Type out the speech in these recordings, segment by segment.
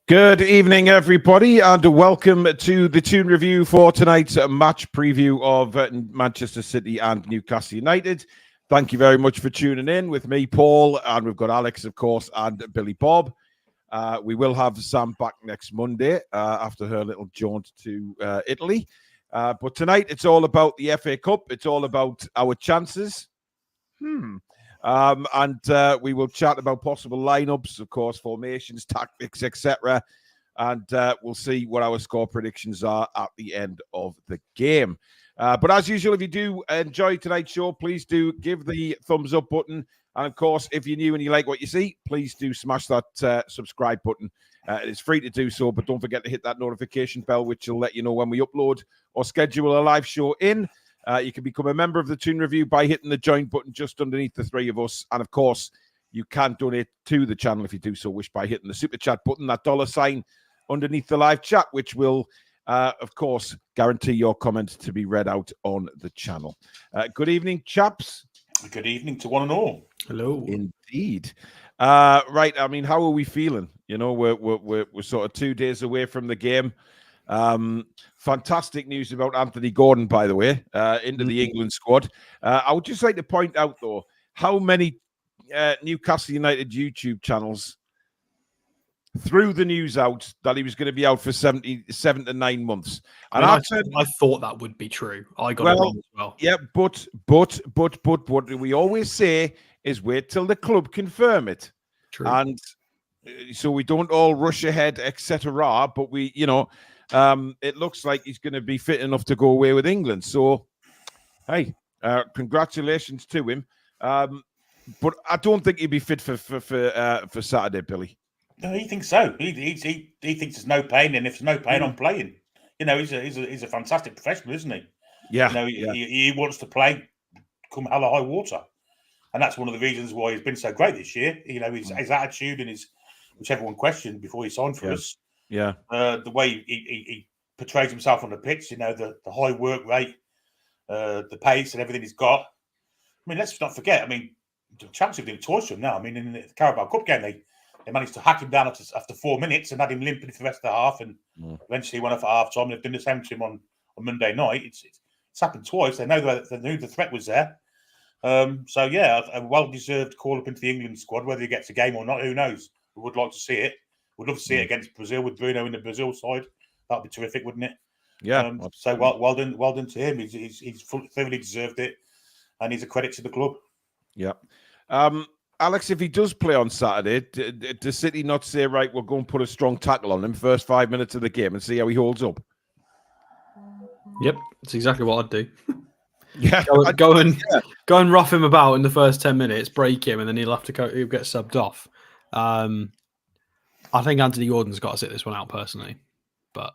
Good evening, everybody, and welcome to the Toon review for tonight's match preview of Manchester City and Newcastle United. Thank you very much for tuning in with me, Paul, and we've got Alex, of course, and Billy Bob. We will have Sam back next Monday after her little jaunt to Italy. But tonight, it's all about the FA Cup. It's all about our chances. And we will chat about possible lineups, of course, formations, tactics, etc. And we'll see what our score predictions are at the end of the game. But as usual, if you do enjoy tonight's show, please do give the thumbs up button. And of course, if you're new and you like what you see, please do smash that subscribe button. It's free to do so, but don't forget to hit that notification bell, which will let you know when we upload or schedule a live show in. You can become a member of the Toon Review by hitting the join button just underneath the three of us. And of course, you can donate to the channel if you do so wish by hitting the super chat button, that $ underneath the live chat, which will, of course, guarantee your comment to be read out on the channel. Good evening, chaps. Good evening to one and all. Hello. Indeed. Right. I mean, how are we feeling? You know, we're sort of 2 days away from the game. Fantastic news about Anthony Gordon, by the way, into the England squad. I would just like to point out, though, how many Newcastle United YouTube channels threw the news out that he was going to be out for 7 to 9 months. And I thought that would be true. I got it wrong as well. Yeah, but what we always say is wait till the club confirm it. True. And so we don't all rush ahead, etc. But we, it looks like he's going to be fit enough to go away with England. So, hey, congratulations to him. But I don't think he'd be fit for Saturday, Billy. No, he thinks so. He thinks there's no pain, and if there's no pain, I'm playing. You know, he's a fantastic professional, isn't he? Yeah. He wants to play come hell or high water, and that's one of the reasons why he's been so great this year. You know, his attitude and which everyone questioned before he signed for us. Yeah. The way he portrays himself on the pitch, the high work rate, the pace and everything he's got. I mean, let's not forget, the Champions League didn't torture him now. I mean, in the Carabao Cup game, they managed to hack him down after 4 minutes and had him limping for the rest of the half, and eventually he went off at half time. They've done the same to him on Monday night. It's happened twice. They knew the threat was there. So yeah, a well-deserved call up into the England squad. Whether he gets a game or not, who knows? We would like to see it. We'd love to see it against Brazil with Bruno in the Brazil side. That'd be terrific, wouldn't it? Yeah. So well done to him. He's thoroughly deserved it, and he's a credit to the club. Yeah. Alex, if he does play on Saturday, does City not say, right, we'll go and put a strong tackle on him first 5 minutes of the game and see how he holds up? Yep, that's exactly what I'd do. Yeah, go and rough him about in the first 10 minutes, break him, and then he'll get subbed off. I think Anthony Gordon's got to sit this one out personally, but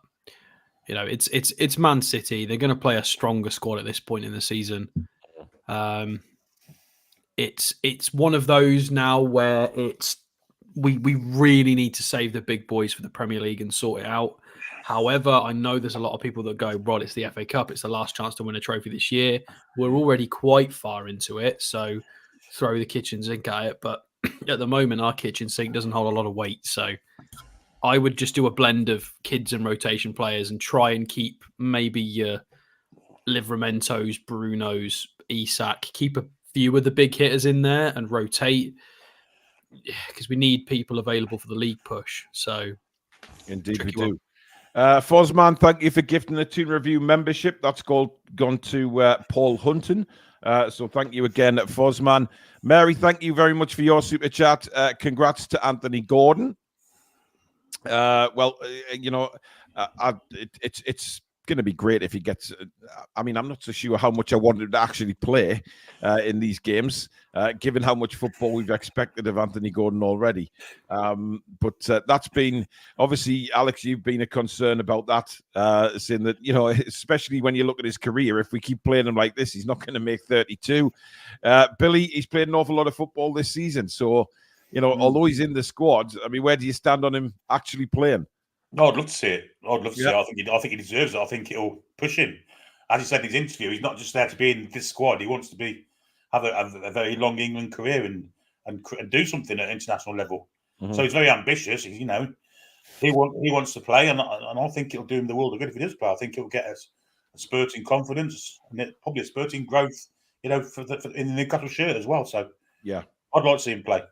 it's Man City. They're going to play a stronger squad at this point in the season. It's one of those now where we really need to save the big boys for the Premier League and sort it out. However, I know there's a lot of people that go, Rod, it's the FA Cup. It's the last chance to win a trophy this year. We're already quite far into it, so throw the kitchen sink at it. But at the moment, our kitchen sink doesn't hold a lot of weight. So I would just do a blend of kids and rotation players and try and keep maybe your Livramentos, Brunos, Isak, keep a few of the big hitters in there and rotate because we need people available for the league push. So indeed we do. Fozman, thank you for gifting the Toon Review membership. That's gone to Paul Hunton. So thank you again, Fozman. Mary, thank you very much for your super chat. Congrats to Anthony Gordon. It's going to be great if he gets. I'm not so sure how much I wanted to actually play in these games, given how much football we've expected of Anthony Gordon already. But that's been obviously, Alex, you've been a concern about that, saying that especially when you look at his career, if we keep playing him like this, he's not going to make 32. Billy, he's played an awful lot of football this season, so although he's in the squad, where do you stand on him actually playing? No, I'd love to see it. I'd love to see it. I think he deserves it. I think it'll push him. As he said in his interview, he's not just there to be in this squad. He wants to have a very long England career and do something at international level. So he's very ambitious. he wants to play, and I think it'll do him the world of good if he does play. I think it'll get us a spurt in confidence and probably a spurt in growth, in the Newcastle shirt as well. So yeah, I'd like to see him play.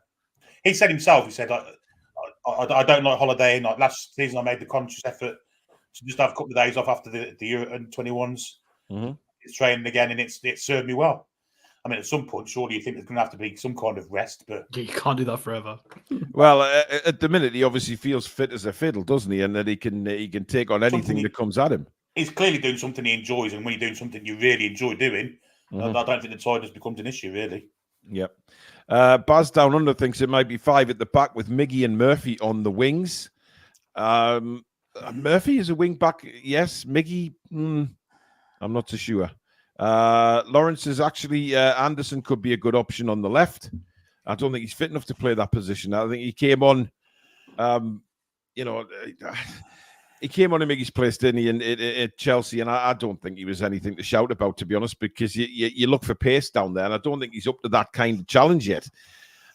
He said himself, he said, I don't like holidaying. Like last season, I made the conscious effort to just have a couple of days off after the Euro and 21s. Mm-hmm. It's training again, and it served me well. I mean, at some point, surely you think there's going to have to be some kind of rest, but You can't do that forever. Well, at the minute, he obviously feels fit as a fiddle, doesn't he? And that he can take on anything that comes at him. He's clearly doing something he enjoys, and when you're doing something you really enjoy doing, I don't think the tiredness becomes an issue, really. Yep. Baz Down Under thinks it might be 5 at the back with Miggy and Murphy on the wings. Murphy is a wing back, yes. Miggy, I'm not too sure. Lawrence is actually Anderson could be a good option on the left. I don't think he's fit enough to play that position. I think he came on, he came on in Miggy's place, didn't he, at Chelsea, and I don't think he was anything to shout about, to be honest, because you look for pace down there, and I don't think he's up to that kind of challenge yet.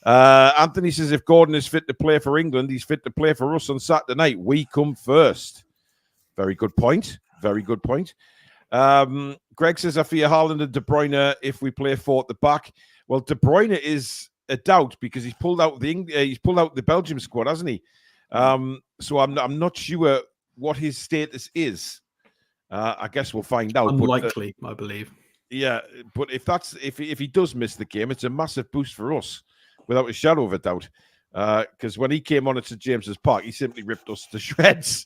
Anthony says if Gordon is fit to play for England, he's fit to play for us on Saturday night. We come first. Very good point. Very good point. Greg says I fear Haaland and De Bruyne if we play 4 at the back. Well, De Bruyne is a doubt because he's pulled out the Belgium squad, hasn't he? So I'm not sure what his status is. I guess we'll find out. Unlikely, I believe. Yeah, but if he does miss the game, it's a massive boost for us, without a shadow of a doubt. Because when he came on at St James's Park, he simply ripped us to shreds.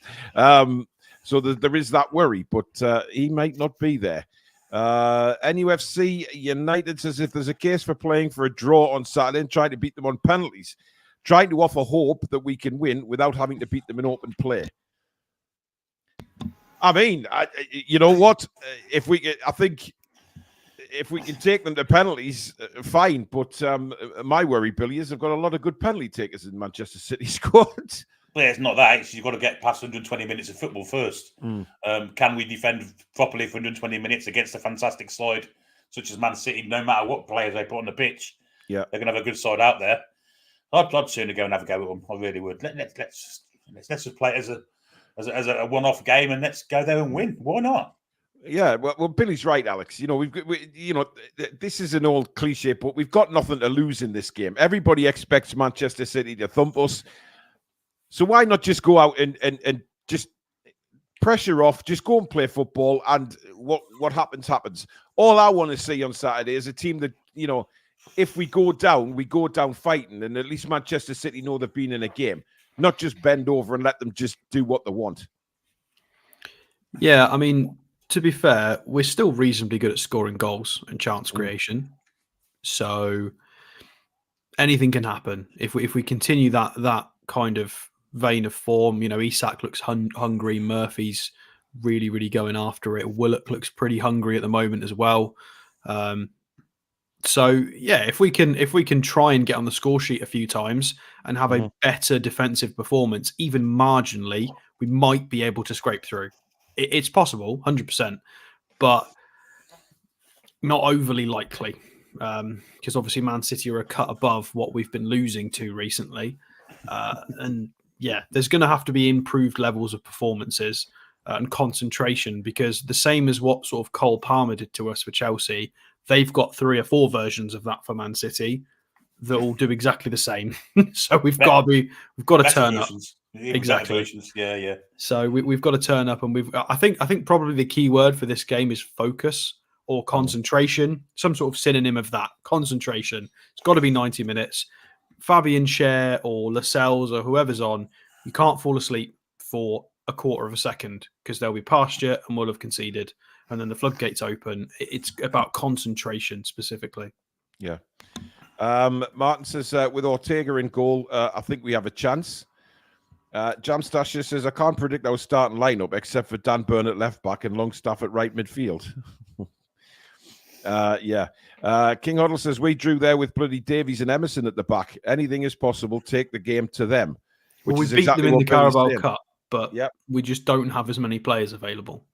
So there is that worry, but he might not be there. NUFC United says if there's a case for playing for a draw on Saturday and trying to beat them on penalties, trying to offer hope that we can win without having to beat them in open play. I mean, you know what? I think if we can take them to penalties, fine. But my worry, Billy, is they've got a lot of good penalty takers in Manchester City squad. Yeah, it's not that. You've got to get past 120 minutes of football first. Can we defend properly for 120 minutes against a fantastic side such as Man City? No matter what players they put on the pitch, they're going to have a good side out there. I'd sooner go and have a go with them. I really would. Let's just play it as a one-off game, and let's go there and win. Why not? Yeah, well, Billy's right, Alex. You know, this is an old cliche, but we've got nothing to lose in this game. Everybody expects Manchester City to thump us. So why not just go out and just pressure off, just go and play football, and what happens, happens. All I want to see on Saturday is a team that, if we go down fighting, and at least Manchester City know they've been in a game, not just bend over and let them just do what they want. Yeah, I mean, to be fair, we're still reasonably good at scoring goals and chance creation. So anything can happen. If we continue that kind of vein of form, Isak looks hungry, Murphy's really, really going after it. Willock looks pretty hungry at the moment as well. So yeah, if we can try and get on the score sheet a few times and have a better defensive performance, even marginally, we might be able to scrape through. It's possible, 100%, but not overly likely. Because obviously Man City are a cut above what we've been losing to recently. And yeah, there's going to have to be improved levels of performances and concentration, because the same as what sort of Cole Palmer did to us for Chelsea, they've got 3 or 4 versions of that for Man City that will do exactly the same. So we've got to turn up. Exactly. Yeah. So we've got to turn up, and I think probably the key word for this game is focus or concentration, some sort of synonym of that. Concentration. It's got to be 90 minutes. Fabian Schär or Lascelles or whoever's on, you can't fall asleep for a quarter of a second, because they'll be past you and we'll have conceded, and then the floodgates open. It's about concentration specifically. Yeah. Martin says, with Ortega in goal, I think we have a chance. Jamstasher says, I can't predict our starting lineup except for Dan Burn at left back and Longstaff at right midfield. King Huddle says, we drew there with bloody Davies and Emerson at the back. Anything is possible. Take the game to them. Which we beat them in the Carabao Cup, but we just don't have as many players available.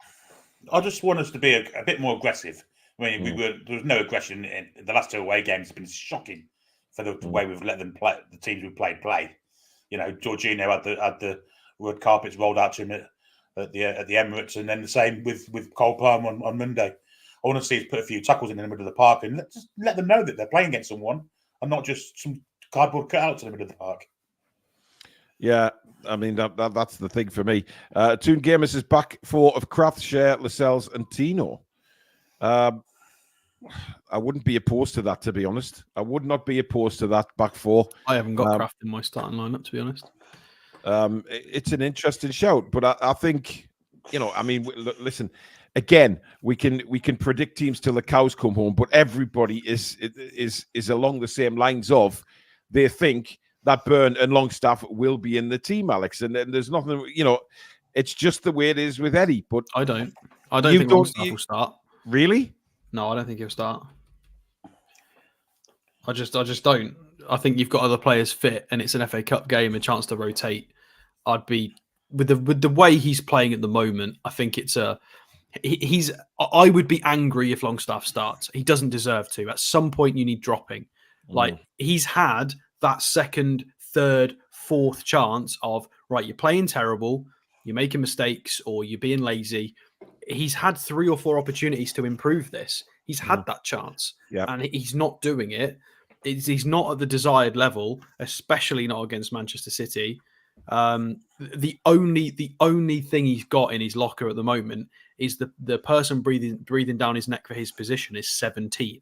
I just want us to be a bit more aggressive. I mean, there was no aggression in the last 2 away games. It's been shocking for the way we've let them play. The teams we've played play. Jorginho had the red carpets rolled out to him at the Emirates, and then the same with Cole Palmer on Monday. I want to see us put a few tackles in the middle of the park and just let them know that they're playing against someone and not just some cardboard cutouts in the middle of the park. Yeah, I mean, that's the thing for me. Toon Gamers is back for of Kraft, Share, Lascelles, and Tino. I wouldn't be opposed to that, to be honest. I would not be opposed to that back four. I haven't got Kraft in my starting lineup, to be honest. It's an interesting shout, but I think, you know, I mean, listen, again, we can predict teams till the cows come home, but everybody is along the same lines of they think that Byrne and Longstaff will be in the team, Alex, and there's nothing, you know, it's just the way it is with Eddie. But I don't think Longstaff will start. Really? No, I don't think he'll start. I just don't. I think you've got other players fit, and it's an FA Cup game, a chance to rotate. I'd be with the way he's playing at the moment. I think it's he's. I would be angry if Longstaff starts. He doesn't deserve to. At some point, you need dropping. Like he's had that second, third, fourth chance of right. You're playing terrible. You're making mistakes, or you're being lazy. He's had 3 or 4 opportunities to improve this. He's had that chance, and he's not doing it. He's not at the desired level, especially not against Manchester City. The only thing he's got in his locker at the moment is the person breathing down his neck for his position is 17.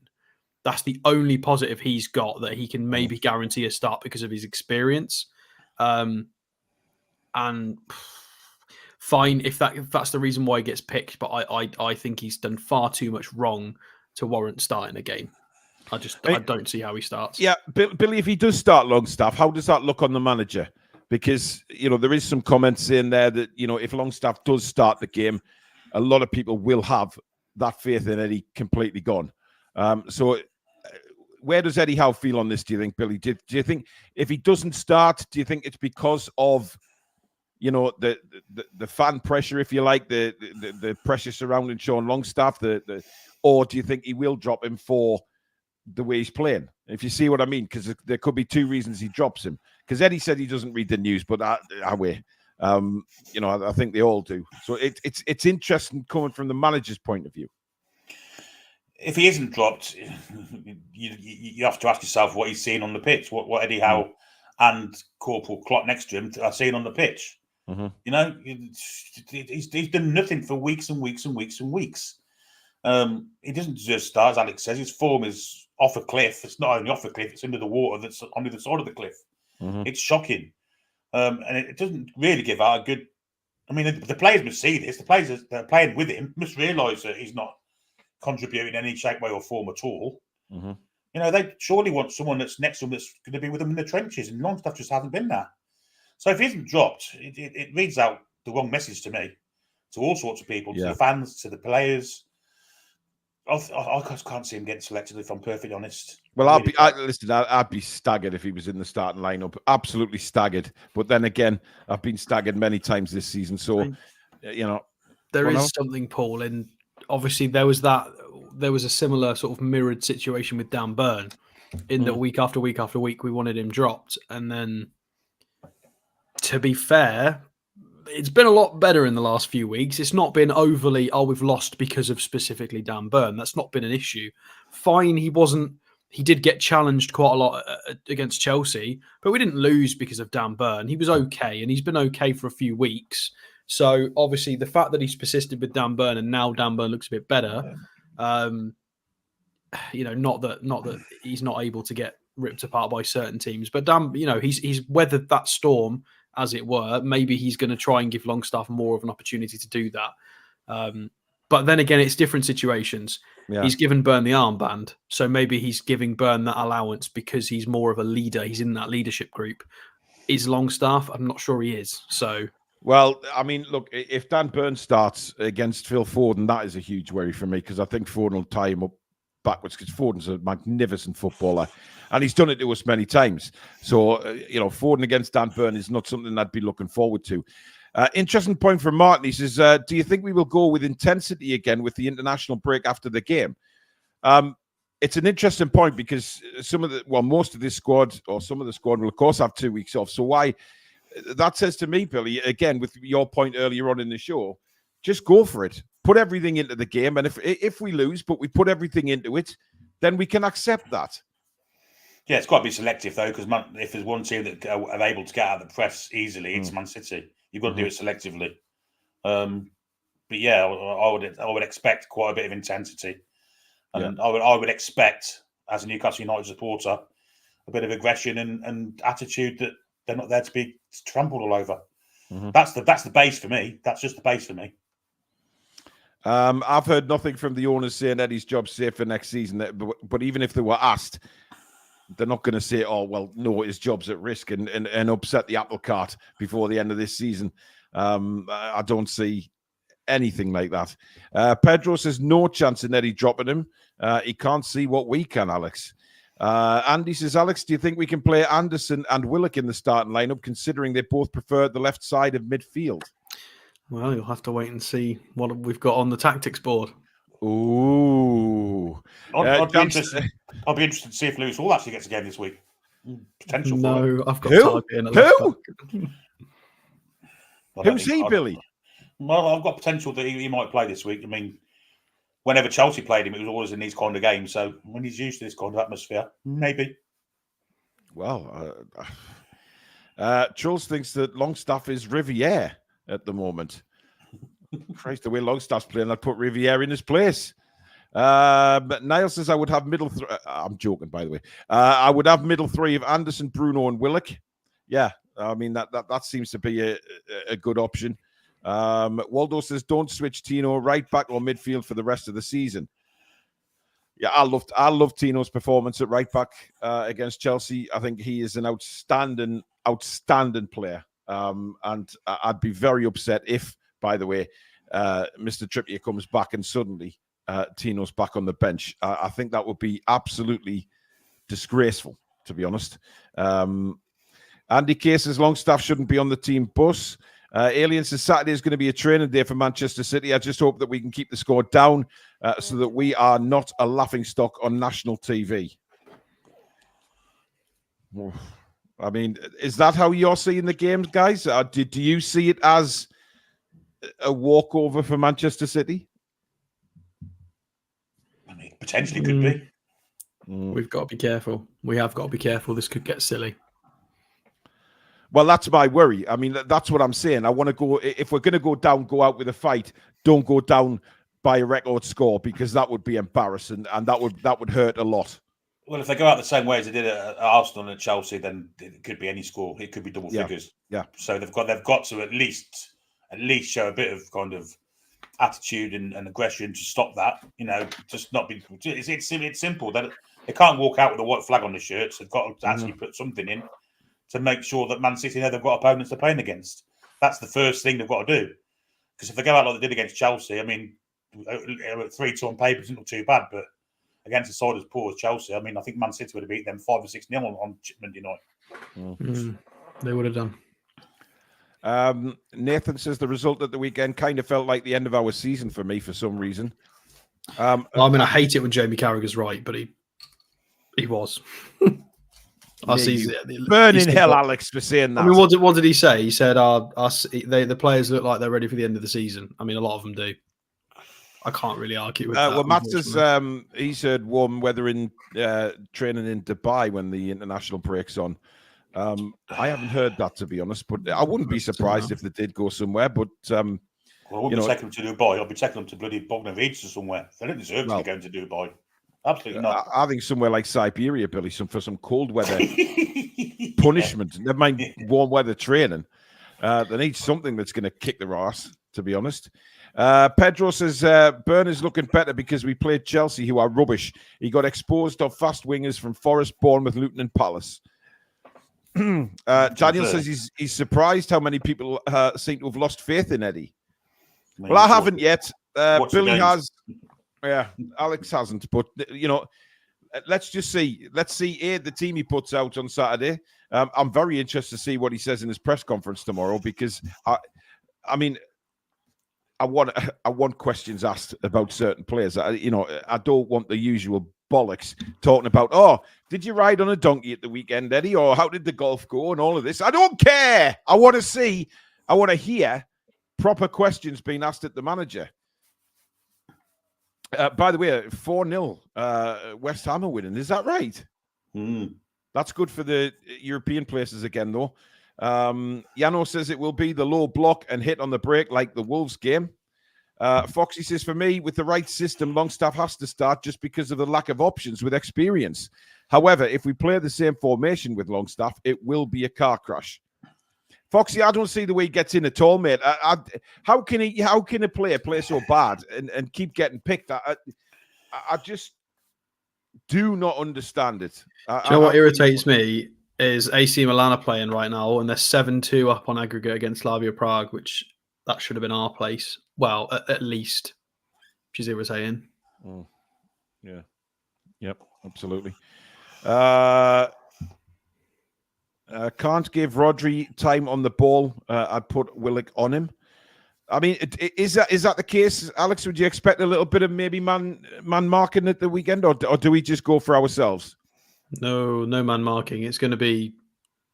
That's the only positive he's got that he can maybe guarantee a start because of his experience. And fine if that's the reason why he gets picked, but I think he's done far too much wrong to warrant starting a game. I don't see how he starts. Yeah, Billy, if he does start Longstaff, how does that look on the manager? Because, you know, there is some comments in there that, you know, if Longstaff does start the game, a lot of people will have that faith in Eddie completely gone. So where does Eddie Howe feel on this, do you think, Billy? Do you think if he doesn't start, do you think it's because of, you know, the fan pressure, if you like, the pressure surrounding Sean Longstaff, or do you think he will drop him for the way he's playing? If you see what I mean, because there could be 2 reasons he drops him. Because Eddie said he doesn't read the news, but you know, I think they all do. So it's interesting coming from the manager's point of view. If he isn't dropped, you have to ask yourself what he's seeing on the pitch, what Eddie Howe and Corporal Clot next to him are seeing on the pitch. You know, he's done nothing for weeks and weeks and weeks and weeks. He doesn't deserve stars, as Alex says. His form is off a cliff. It's not only off a cliff, it's under the water that's on the other side of the cliff. It's shocking. And it doesn't really give out a good... I mean, the players must see this. The players that are playing with him must realise that he's not contributing in any shape, way or form at all. You know, they surely want someone that's next to him that's going to be with them in the trenches, and Longstaff just hasn't been there. So if he isn't dropped, it reads out the wrong message to me, to all sorts of people, to the fans, to the players. I just can't see him getting selected, if I'm perfectly honest. Well, I'd be staggered if he was in the starting lineup. Absolutely staggered. But then again, I've been staggered many times this season. So, you know, there is something, Paul, and obviously there was a similar sort of mirrored situation with Dan Byrne, in that week after week after week we wanted him dropped, and then, to be fair, it's been a lot better in the last few weeks. It's not been overly, we've lost because of specifically Dan Byrne. That's not been an issue. Fine, he did get challenged quite a lot against Chelsea, but we didn't lose because of Dan Byrne. He was okay, and he's been okay for a few weeks. So obviously the fact that he's persisted with Dan Byrne and now Dan Byrne looks a bit better, you know, not that he's not able to get ripped apart by certain teams, but Dan, you know, he's weathered that storm, as it were. Maybe he's going to try and give Longstaff more of an opportunity to do that. But then again, it's different situations. He's given Byrne the armband, so maybe he's giving Byrne that allowance because he's more of a leader. He's in that leadership group. Is Longstaff? I'm not sure he is. So, well, I mean, look, if Dan Byrne starts against Phil Foden, that is a huge worry for me, because I think Foden will tie him up backwards, because Foden's a magnificent footballer and he's done it to us many times. So, you know, Foden against Dan Byrne is not something I'd be looking forward to. Interesting point from Martin. He says, do you think we will go with intensity again with the international break after the game? It's an interesting point, because most of this squad, or some of the squad, will of course have 2 weeks off. So why that says to me, Billy, again, with your point earlier on in the show, just go for it. Put everything into the game. And if we lose, but we put everything into it, then we can accept that. Yeah, it's got to be selective, though, because if there's one team that are able to get out of the press easily, it's Man City. You've got to do it selectively. But yeah, I would expect quite a bit of intensity. And I would expect, as a Newcastle United supporter, a bit of aggression and attitude that they're not there to be trampled all over. That's the base for me. That's just the base for me. I've heard nothing from the owners saying Eddie's job's safe for next season. But even if they were asked, they're not going to say, "Oh, well, no, his job's at risk," and upset the apple cart before the end of this season. I don't see anything like that. Pedro says no chance in Eddie dropping him. He can't see what we can, Alex. Andy says, Alex, do you think we can play Anderson and Willock in the starting lineup, considering they both prefer the left side of midfield? Well, you'll have to wait and see what we've got on the tactics board. Ooh. I'll be interested to see if Lewis Hall actually gets a game this week. Potential. No, I've got Who? Who? Who's he, Billy? Well, I've got potential that he might play this week. I mean, whenever Chelsea played him, it was always in these kind of games. So when he's used to this kind of atmosphere, maybe. Well, Charles thinks that Longstaff is Riviere at the moment. Christ, the way Longstaff's playing, I'd put Riviere in his place. But Niall says I would have middle three. I'm joking, by the way. I would have middle three of Anderson, Bruno, and Willock. Yeah, I mean that seems to be a good option. Waldo says don't switch Tino right back or midfield for the rest of the season. Yeah, I love Tino's performance at right back against Chelsea. I think he is an outstanding player. And I'd be very upset if, by the way, Mr. Trippier comes back and suddenly Tino's back on the bench. I think that would be absolutely disgraceful, to be honest. Andy K says Longstaff shouldn't be on the team bus. Alien says Saturday is going to be a training day for Manchester City. I just hope that we can keep the score down so that we are not a laughingstock on national TV. I mean, is that how you're seeing the games, guys? Do you see it as a walkover for Manchester City? I mean, potentially could be. We've got to be careful. We have got to be careful. This could get silly. Well, that's my worry. I mean, that's what I'm saying. I want to go, if we're going to go down, go out with a fight. Don't go down by a record score, because that would be embarrassing and that would hurt a lot. Well, if they go out the same way as they did at Arsenal and at Chelsea, then it could be any score. It could be double figures. Yeah. So they've got to at least show a bit of kind of attitude and aggression to stop that. You know, just not be. It's simple that they can't walk out with a white flag on the shirts. They've got to actually put something in to make sure that Man City know they've got opponents they're playing against. That's the first thing they've got to do. Because if they go out like they did against Chelsea, I mean, 3-2 on paper isn't too bad, but against a side as poor as Chelsea, I mean, I think Man City would have beat them 5 or 6-0 on Monday night. They would have done. Nathan says the result at the weekend kind of felt like the end of our season for me for some reason. Well, I mean, I hate it when Jamie Carragher's right, but he was. Burning hell, Alex, for saying that. I mean, what did he say? He said, the players look like they're ready for the end of the season. I mean, a lot of them do. I can't really argue with that. Well, Matt says he's heard warm weather in training in Dubai when the international break's on. I haven't heard that, to be honest, but I wouldn't be surprised if they did go somewhere. But I wouldn't be taking them to Dubai. I'll be taking them to bloody Bognavica or somewhere. They don't deserve to be going to Dubai. Absolutely not. I think somewhere like Siberia, Billy, for some cold weather punishment. Never mind warm weather training. They need something that's going to kick their ass, to be honest. Pedro says Burners looking better because we played Chelsea, who are rubbish. He got exposed of fast wingers from Forest, Bournemouth, Luton, and Palace. Daniel says he's surprised how many people seem to have lost faith in Eddie. Well, I haven't yet. Billy has. Yeah, Alex hasn't. But, you know, let's just see. Let's see the team he puts out on Saturday. I'm very interested to see what he says in his press conference tomorrow, because, I mean, I want questions asked about certain players. I don't want the usual bollocks talking about, oh, did you ride on a donkey at the weekend, Eddie? Or how did the golf go and all of this? I don't care. I want to hear proper questions being asked at the manager. By the way, 4-0 West Ham are winning. Is that right? That's good for the European places again, though. Yano says it will be the low block and hit on the break like the Wolves game. Foxy says, for me, with the right system, Longstaff has to start just because of the lack of options with experience. However, if we play the same formation with Longstaff, it will be a car crash. Foxy, I don't see the way he gets in at all, mate. How can a player play so bad and keep getting picked? I just do not understand it. Do you know what irritates me is AC Milan are playing right now, and they're 7-2 up on aggregate against Slavia Prague, which that should have been our place. Well, at least, which is irritating. Yeah. Yep, absolutely. Can't give Rodri time on the ball. I'd put Willock on him. I mean, is that the case, Alex? Would you expect a little bit of maybe man marking at the weekend, or do we just go for ourselves? No man marking. It's going to be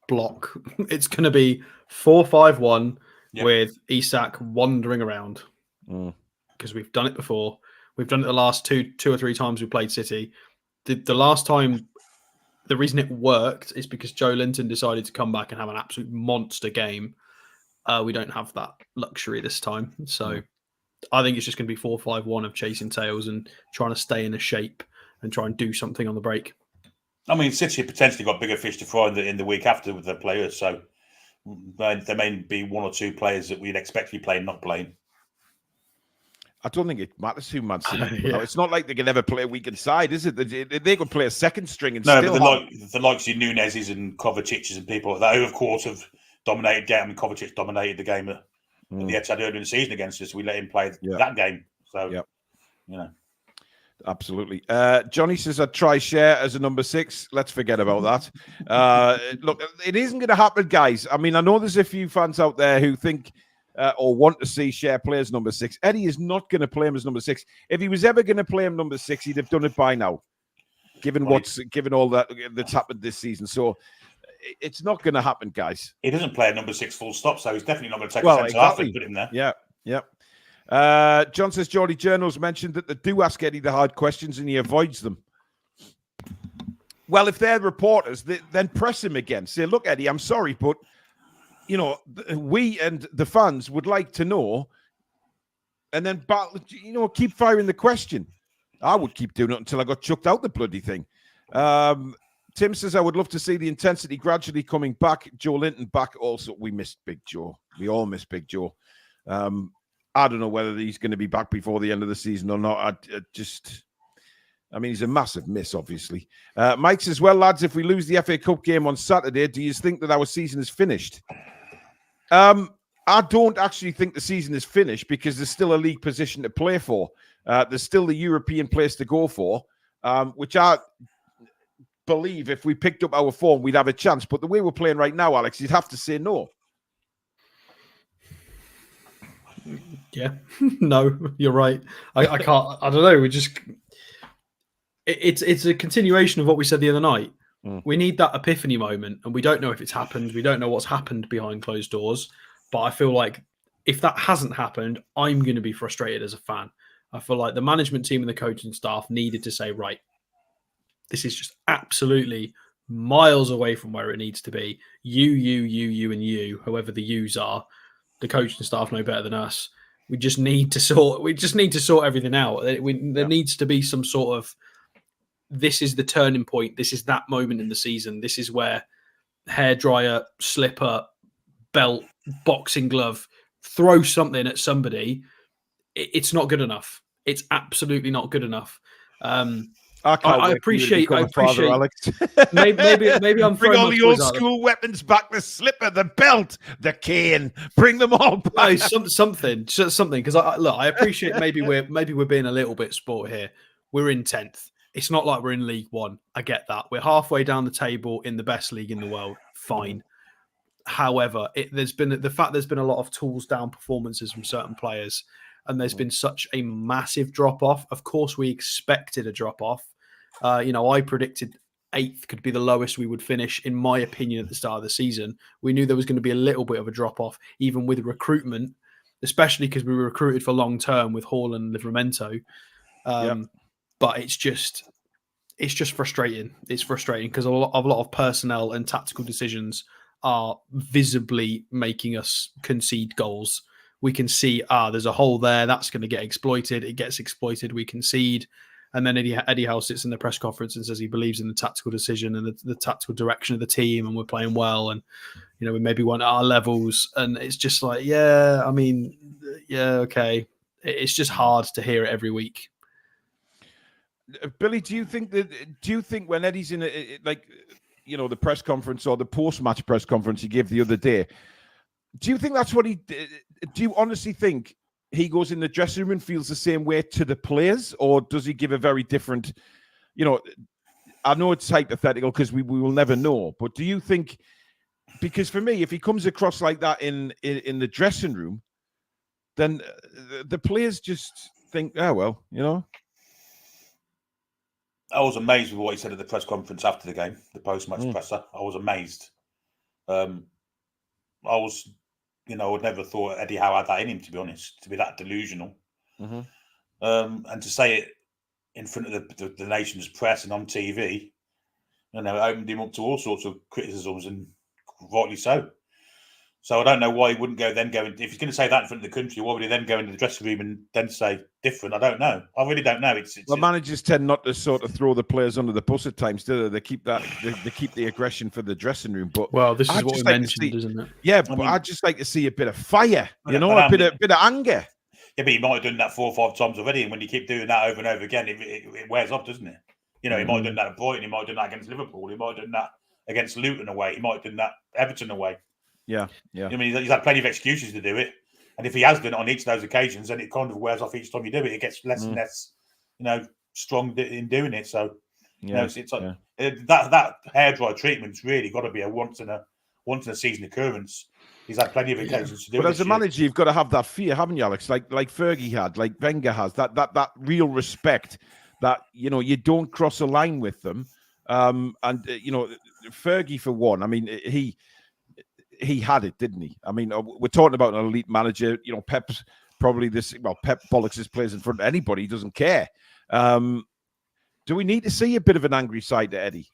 block. It's going to be 4-5-1 with Isak wandering around because we've done it before. We've done it the last two or three times we played City. The last time. The reason it worked is because Joe Linton decided to come back and have an absolute monster game. We don't have that luxury this time. So I think it's just going to be 4-5-1 of chasing tails and trying to stay in a shape and try and do something on the break. I mean, City potentially got bigger fish to fry in the week after with their players. So there may be one or two players that we'd expect to be playing, not playing. I don't think it matters who Man City. It's not like they can ever play a weekend side, is it? They could play a second string and still. But the likes of Nunez's and Kovacic's and people like that, who of course have dominated game. I mean, Kovacic dominated the game at the Etihad earlier in the season against us. We let him play that game. So, you know. Absolutely. Johnny says, I'd try Cher as a number 6. Let's forget about that. Look, it isn't going to happen, guys. I mean, I know there's a few fans out there who think or want to see Cher play as number 6. Eddie is not going to play him as number 6. If he was ever going to play him number 6, he'd have done it by now, given all that's happened this season. So it's not going to happen, guys. He doesn't play at number 6 full stop, so he's definitely not going to take a centre half and put him there. Yeah. John says Geordie Journals mentioned that they do ask Eddie the hard questions and he avoids them. Well, if they're reporters, then press him again. Say, look, Eddie, I'm sorry, but we and the fans would like to know, and then keep firing the question. I would keep doing it until I got chucked out the bloody thing. Tim says, I would love to see the intensity gradually coming back. Joe Linton back also. We missed Big Joe. We all missed Big Joe. I don't know whether he's going to be back before the end of the season or not. I mean, he's a massive miss, obviously. Mike says, well, lads, if we lose the FA Cup game on Saturday, do you think that our season is finished? I don't actually think the season is finished because there's still a league position to play for. There's still the European place to go for, which I believe if we picked up our form, we'd have a chance. But the way we're playing right now, Alex, you'd have to say no. Yeah, no, you're right. I can't. I don't know. It's a continuation of what we said the other night. We need that epiphany moment, and we don't know if it's happened. We don't know what's happened behind closed doors. But I feel like if that hasn't happened, I'm going to be frustrated as a fan. I feel like the management team and the coaching staff needed to say, right, this is just absolutely miles away from where it needs to be. You, and you, whoever the yous are, the coaching staff know better than us. We just need to sort everything out. There needs to be some sort of, this is the turning point. This is that moment in the season. This is where hairdryer, slipper, belt, boxing glove, throw something at somebody. It's not good enough. It's absolutely not good enough. I appreciate Alex. maybe I'm bring all the old school weapons back: the slipper, the belt, the cane. Bring them all back. No, something. Because I appreciate maybe we're being a little bit sport here. We're in 10th. It's not like we're in League One. I get that. We're halfway down the table in the best league in the world. Fine. However, there's been a lot of tools down performances from certain players, and there's been such a massive drop off. Of course, we expected a drop off, I predicted 8th could be the lowest we would finish, in my opinion, at the start of the season. We knew there was going to be a little bit of a drop off, even with recruitment, especially because we were recruited for long term with Hall and Livramento. But it's just frustrating. It's frustrating because a lot of personnel and tactical decisions are visibly making us concede goals. We can see, there's a hole there. That's going to get exploited. It gets exploited. We concede. And then Eddie Howe sits in the press conference and says he believes in the tactical decision and the tactical direction of the team, and we're playing well, and we maybe want our levels. And it's just like, okay. It's just hard to hear it every week. Billy, do you think when Eddie's in the press conference or the post-match press conference he gave the other day, do you think that's what do you honestly think he goes in the dressing room and feels the same way to the players, or does he give a very different, I know it's hypothetical because we will never know, but do you think, because for me, if he comes across like that in the dressing room, then the players just think, I was amazed with what he said at the press conference after the game, the post-match presser. I was amazed. I would never thought Eddie Howe had that in him, to be honest, to be that delusional. And to say it in front of the nation's press and on TV, it opened him up to all sorts of criticisms, and rightly so. So I don't know why he wouldn't go if he's going to say that in front of the country, why would he then go into the dressing room and then say different? I don't know. I really don't know. Managers tend not to sort of throw the players under the bus at times, do they? They keep the aggression for the dressing room. But this is what we mentioned, isn't it? Yeah, but I'd just like to see a bit of fire, a bit of anger. Yeah, but he might have done that 4 or 5 times already, and when you keep doing that over and over again, it wears off, doesn't it? He might have done that at Brighton, he might have done that against Liverpool, he might have done that against Luton away, he might have done that Everton away. Yeah. I mean, he's had plenty of excuses to do it, and if he has done it on each of those occasions, then it kind of wears off each time you do it. It gets less and less, strong in doing it. So, it's like that hairdryer treatment's really got to be a once in a season occurrence. He's had plenty of occasions to do it. But as a manager, you've got to have that fear, haven't you, Alex? Like Fergie had, like Wenger has, that real respect that you don't cross a line with them. Fergie for one. I mean, he had it, didn't he? I mean, we're talking about an elite manager. Pep's probably Pep bollocks his players in front of anybody. He doesn't care. Do we need to see a bit of an angry side to Eddie?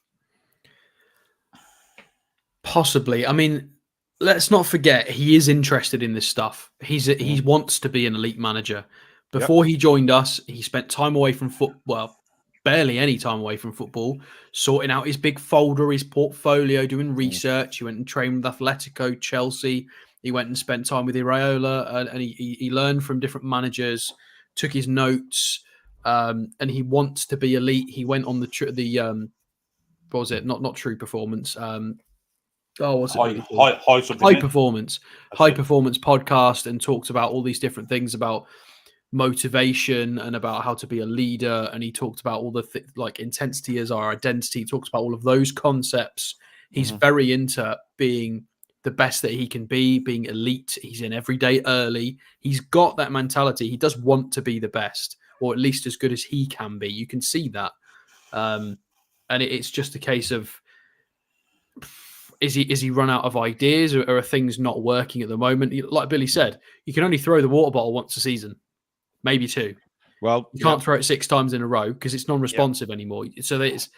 Possibly. I mean, let's not forget he is interested in this stuff. He wants to be an elite manager. Before he joined us, he spent time away from football. Barely any time away from football, sorting out his big folder, his portfolio, doing research. He went and trained with Atletico, Chelsea. He went and spent time with Iraola, and he learned from different managers, took his notes, and he wants to be elite. He went on what was it? Not True Performance. What's it? High Performance podcast, and talked about all these different things about motivation and about how to be a leader, and he talked about all the like intensity as our identity. He talks about all of those concepts. He's very into being the best that he can be, being elite. He's in every day early. He's got that mentality. He does want to be the best, or at least as good as he can be. You can see that, and it's just a case of is he run out of ideas, or are things not working at the moment? Like Billy said, you can only throw the water bottle once a season. Maybe 2. Well, you can't throw it 6 times in a row because it's non-responsive anymore. So it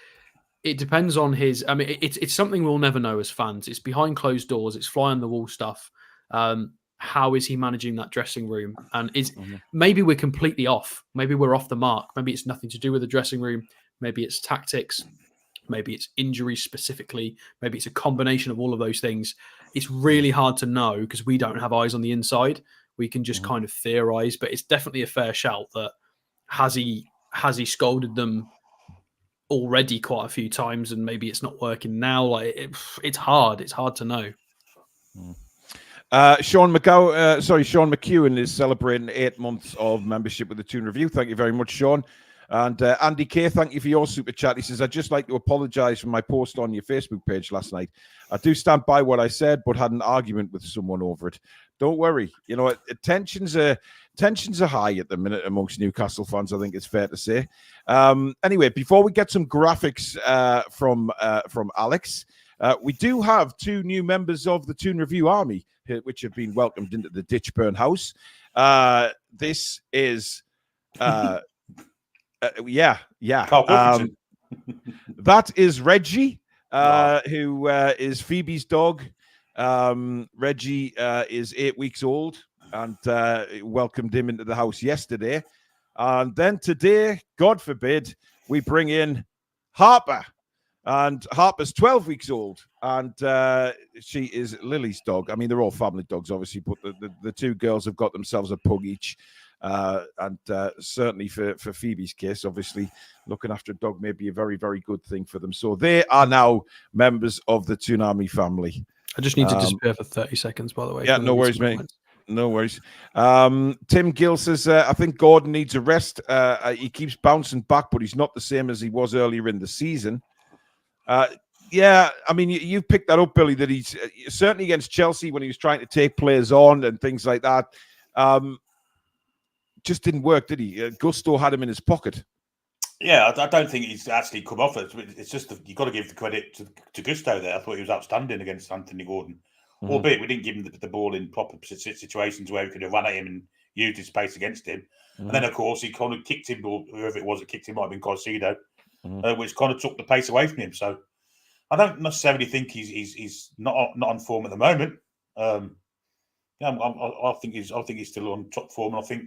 depends on his. I mean, it's something we'll never know as fans. It's behind closed doors. It's fly on the wall stuff. How is he managing that dressing room? And maybe we're completely off. Maybe we're off the mark. Maybe it's nothing to do with the dressing room. Maybe it's tactics. Maybe it's injuries specifically. Maybe it's a combination of all of those things. It's really hard to know because we don't have eyes on the inside. We can just kind of theorize, but it's definitely a fair shout that has he scolded them already quite a few times, and maybe it's not working now. Like it's hard to know. Sean McEwen is celebrating 8 months of membership with the Toon Review. Thank you very much, Sean. And Andy K, thank you for your super chat. He says, I'd just like to apologise for my post on your Facebook page last night. I do stand by what I said, but had an argument with someone over it. Don't worry. You know, tensions are high at the minute amongst Newcastle fans, I think it's fair to say. Anyway, before we get some graphics from Alex, we do have 2 new members of the Toon Review Army, which have been welcomed into the Ditchburn house. This is... yeah. That is Reggie, who is Phoebe's dog. Reggie is 8 weeks old, and welcomed him into the house yesterday. And then today, God forbid, we bring in Harper. And Harper's 12 weeks old, and she is Lily's dog. I mean, they're all family dogs, obviously, but the 2 girls have got themselves a pug each. And certainly for Phoebe's case, obviously, looking after a dog may be a very, very good thing for them. So they are now members of the Toon Army family. I just need to disappear for 30 seconds, by the way. Yeah, no worries, mate. No worries. Tim Gill says, I think Gordon needs a rest. He keeps bouncing back, but he's not the same as he was earlier in the season. Yeah, I mean, you picked that up, Billy, that he's certainly against Chelsea when he was trying to take players on and things like that. Just didn't work, did he? Gusto had him in his pocket. Yeah, I don't think he's actually come off it. It's just you've got to give the credit to Gusto there. I thought he was outstanding against Anthony Gordon. Mm-hmm. Albeit we didn't give him the ball in proper situations where we could have run at him and used his space against him. Mm-hmm. And then, of course, he kind of kicked him, or whoever it was that kicked him, might have been Caicedo, which kind of took the pace away from him. So I don't necessarily think he's not on form at the moment. I think he's still on top form. And I think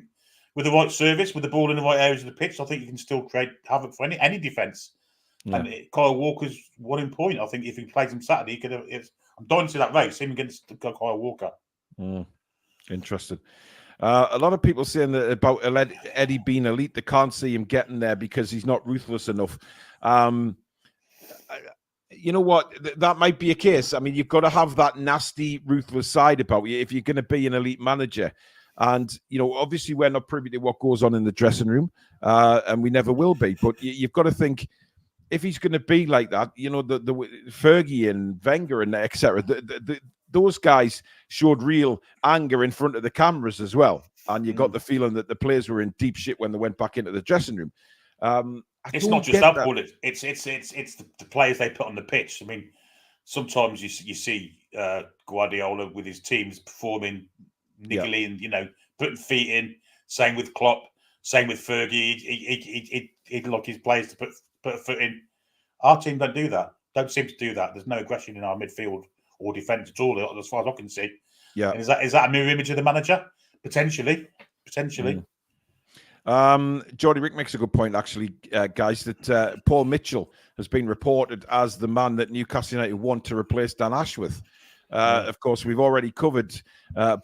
with the right service, with the ball in the right areas of the pitch, I think you can still create havoc for any defence. Yeah. And Kyle Walker's 1 in point. I think if he plays him Saturday, he could have. I'm dying to see that race, him against Kyle Walker. Interesting. A lot of people saying that about Eddie being elite. They can't see him getting there because he's not ruthless enough. You know what? That might be a case. I mean, you've got to have that nasty, ruthless side about you if you're going to be an elite manager. And, you know, obviously we're not privy to what goes on in the dressing room, and we never will be. But you've got to think, if he's going to be like that, you know, the Fergie and Wenger and etc., those guys showed real anger in front of the cameras as well. And you got the feeling that the players were in deep shit when they went back into the dressing room. It's not just that, Paul. It's the players they put on the pitch. I mean, sometimes you see Guardiola with his teams performing niggly and, you know, putting feet in. Same with Klopp. Same with Fergie. He'd lock his players to put a foot in. Our team don't do that. Don't seem to do that. There's no aggression in our midfield or defence at all, as far as I can see. Yeah. And is that a mirror image of the manager? Potentially. Jordy Rick makes a good point, actually, guys, that Paul Mitchell has been reported as the man that Newcastle United want to replace Dan Ashworth. Of course, we've already covered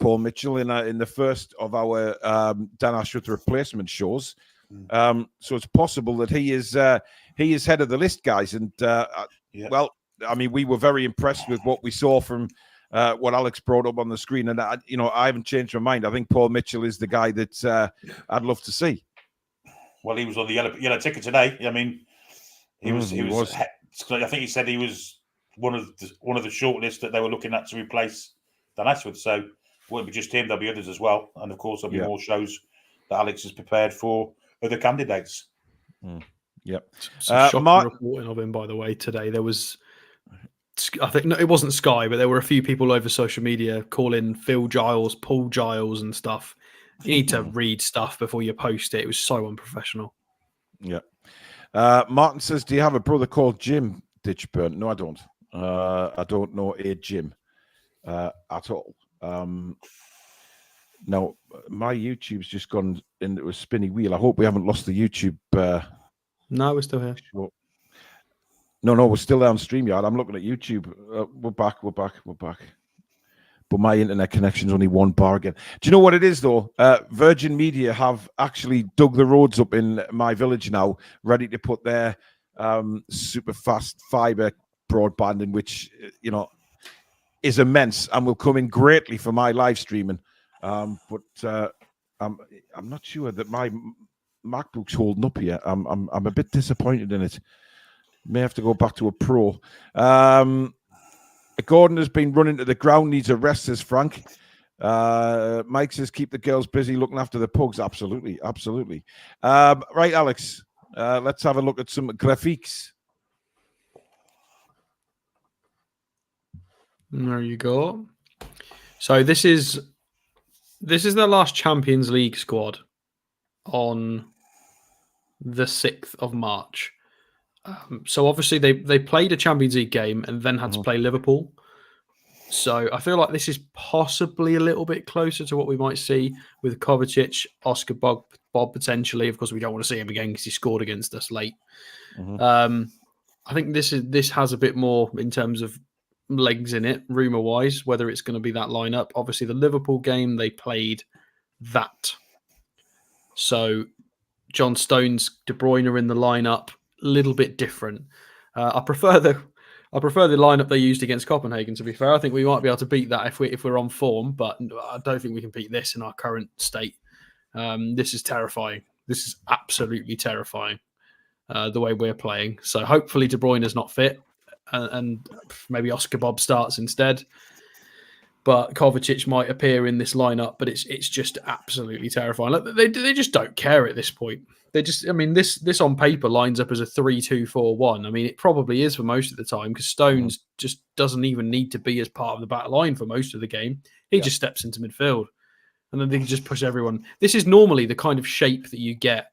Paul Mitchell in the first of our Dan Ashworth replacement shows. So it's possible that he is head of the list, guys. And well, I mean, we were very impressed with what we saw from what Alex brought up on the screen, and I haven't changed my mind. I think Paul Mitchell is the guy that I'd love to see. Well, he was on the yellow ticket today. I mean, he was. I think he said he was one of the shortlists that they were looking at to replace Dan Ashworth. So it won't be just him; there'll be others as well, and of course there'll be more shows that Alex has prepared for other candidates. Yep. Shocking reporting of him, by the way, today. There was, I think, no, it wasn't Sky, but there were a few people over social media calling Phil Giles, Paul Giles and stuff. You need to read stuff before you post it. It was so unprofessional. Yeah. Martin says, do you have a brother called Jim Ditchburn? No, I don't. I don't know a Jim at all. No, my YouTube's just gone into a spinny wheel. I hope we haven't lost the YouTube. No, we're still here. Sure. No, we're still there on StreamYard. I'm looking at YouTube. We're back. But my internet connection's only 1 bar again. Do you know what it is, though? Virgin Media have actually dug the roads up in my village now, ready to put their super fast fibre broadband in, which, is immense and will come in greatly for my live streaming. But I'm not sure that MacBook's holding up here. I'm a bit disappointed in it. May have to go back to a Pro. Gordon has been running to the ground, needs a rest, says Frank. Mike says, keep the girls busy looking after the pugs. Absolutely, absolutely. Right, Alex, let's have a look at some graphics. There you go. So this is their last Champions League squad on the 6th of March. So obviously they played a Champions League game and then had to play Liverpool. So I feel like this is possibly a little bit closer to what we might see with Kovacic, Oscar Bob potentially. Of course, we don't want to see him again because he scored against us late. I think this has a bit more in terms of legs in it, rumour-wise, whether it's going to be that lineup. Obviously, the Liverpool game, they played that. So John Stones, De Bruyne are in the lineup, a little bit different. I prefer the lineup they used against Copenhagen, to be fair. I think we might be able to beat that if we're on form, but I don't think we can beat this in our current state. This is terrifying. This is absolutely terrifying, the way we're playing. So hopefully De Bruyne is not fit, and maybe Oscar Bob starts instead. But Kovacic might appear in this lineup, but it's just absolutely terrifying. Like, they just don't care at this point. This on paper lines up as a 3-2-4-1. I mean, it probably is for most of the time because Stones just doesn't even need to be as part of the back line for most of the game. He just steps into midfield, and then they can just push everyone. This is normally the kind of shape that you get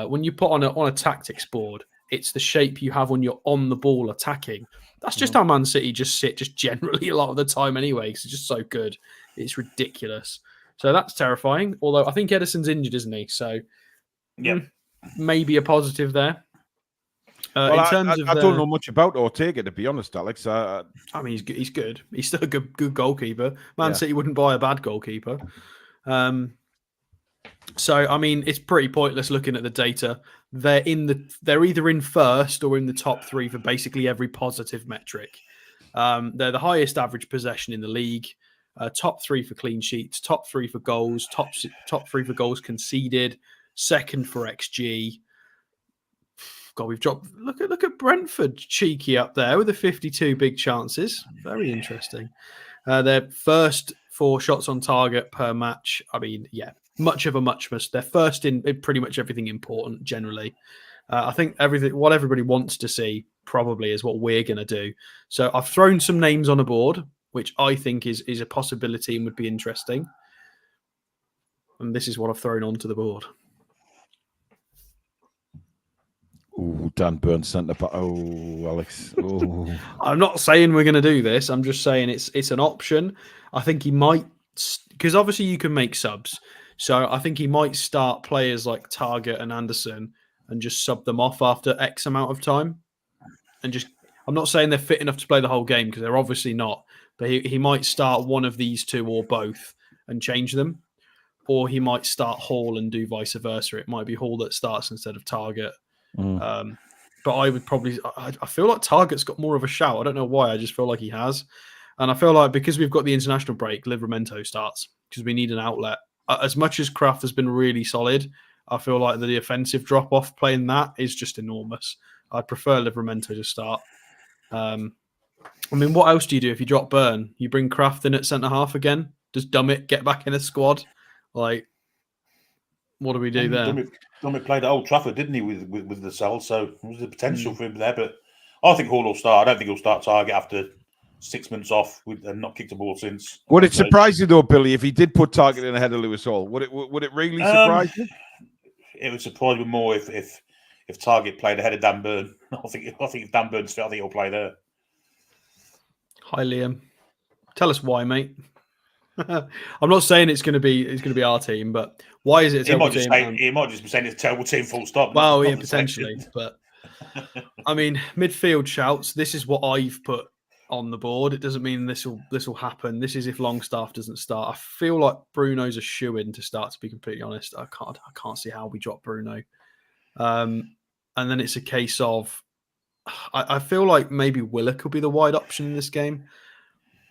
when you put on a tactics board. It's the shape you have when you're on the ball attacking. That's just how Man City just sit, just generally a lot of the time anyway, because it's just so good. It's ridiculous. So that's terrifying. Although I think Edison's injured, isn't he? So maybe a positive there. Well, I don't know much about Ortega, to be honest, Alex. I mean, he's good. He's still a good goalkeeper. Man City wouldn't buy a bad goalkeeper. So, I mean, it's pretty pointless looking at the data. They're either in first or in the top 3 for basically every positive metric. They're the highest average possession in the league, top 3 for clean sheets, top 3 for goals, top 3 for goals conceded, second for XG. God, we've dropped. Look at Brentford, cheeky up there with the 52 big chances. Very interesting. They're first for shots on target per match. I mean, much of a muchness. They're first in pretty much everything important generally. I think what everybody wants to see probably is what we're going to do. So I've thrown some names on a board, which I think is a possibility and would be interesting. And this is what I've thrown onto the board. Oh, Dan Burns centre back. Oh, Alex. Oh. I'm not saying we're going to do this. I'm just saying it's an option. I think he might, because obviously you can make subs. So I think he might start players like Target and Anderson and just sub them off after X amount of time. And I'm not saying they're fit enough to play the whole game because they're obviously not. But he might start one of these two or both and change them. Or he might start Hall and do vice versa. It might be Hall that starts instead of Target. But I would probably, I feel like Target's got more of a shout. I don't know why. I just feel like he has. And I feel like because we've got the international break, Livramento starts because we need an outlet. As much as Kraft has been really solid, I feel like the offensive drop-off playing that is just enormous. I'd prefer Livramento to start. I mean, what else do you do if you drop Burn? You bring Kraft in at centre-half again? Does Dummett get back in a squad? Like, what do we do there? Dummett played at Old Trafford, didn't he, with the Cell? So there was the potential for him there. But I think Hall will start. I don't think he'll start Target after 6 months off and not kicked a ball since. Would it surprise you though, Billy, if he did put Target in ahead of Lewis Hall? Would it really surprise you? It would surprise me more if Target played ahead of Dan Burn. I think if Dan Burn's fit, I think he'll play there. Hi, Liam. Tell us why, mate. I'm not saying it's going to be our team, but why is it a terrible team? He might just be saying it's a terrible team, full stop. Well, yeah, potentially. But I mean, midfield shouts. This is what I've put on the board. It doesn't mean this will happen. This is if Longstaff doesn't start. I feel like Bruno's a shoo-in to start. To be completely honest, I can't see how we drop Bruno. And then it's a case of I feel like maybe Willock could be the wide option in this game.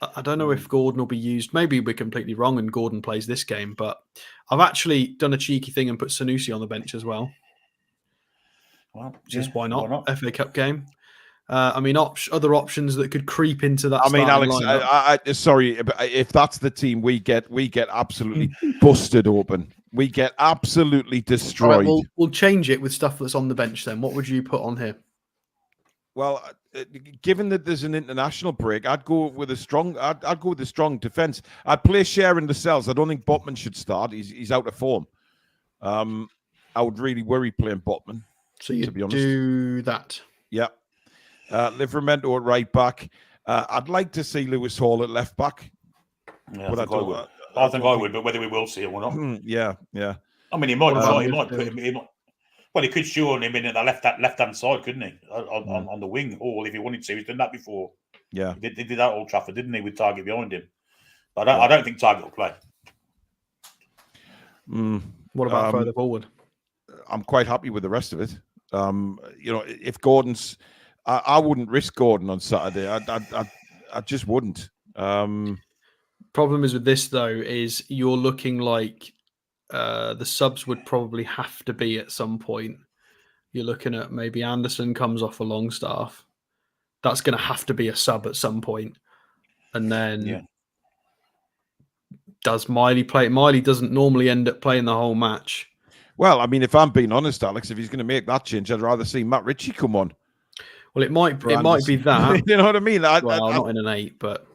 I don't know if Gordon will be used. Maybe we're completely wrong and Gordon plays this game, but I've actually done a cheeky thing and put Sanusi on the bench as well. Well, Just why not? Why not? FA Cup game. I mean, other options that could creep into that. I mean, Alex, sorry, if that's the team we get absolutely busted open. We get absolutely destroyed. Right, we'll change it with stuff that's on the bench. Then, what would you put on here? Well, given that there's an international break, I'd go with a strong. I'd go with a strong defense. I'd play Share in the cells. I don't think Botman should start. He's out of form. I would really worry playing Botman. So you to be honest, do that. Yeah. Livramento at right back. I'd like to see Lewis Hall at left back. Yeah, I think I would, but whether we will see it or not. Yeah. I mean, he might put him. Well, he could shoehorn him in at the left-hand side, couldn't he? On the wing, Hall, if he wanted to. He's done that before. Yeah. He did that at Old Trafford, didn't he, with Target behind him? But I don't think Target will play. What about further forward? I'm quite happy with the rest of it. If Gordon's... I wouldn't risk Gordon on Saturday. I just wouldn't. Problem is with this, though, is you're looking like the subs would probably have to be at some point. You're looking at maybe Anderson comes off a Longstaff. That's going to have to be a sub at some point. And then does Miley play? Miley doesn't normally end up playing the whole match. Well, I mean, if I'm being honest, Alex, if he's going to make that change, I'd rather see Matt Ritchie come on. Well, it might be that. You know what I mean? Not in an 8, but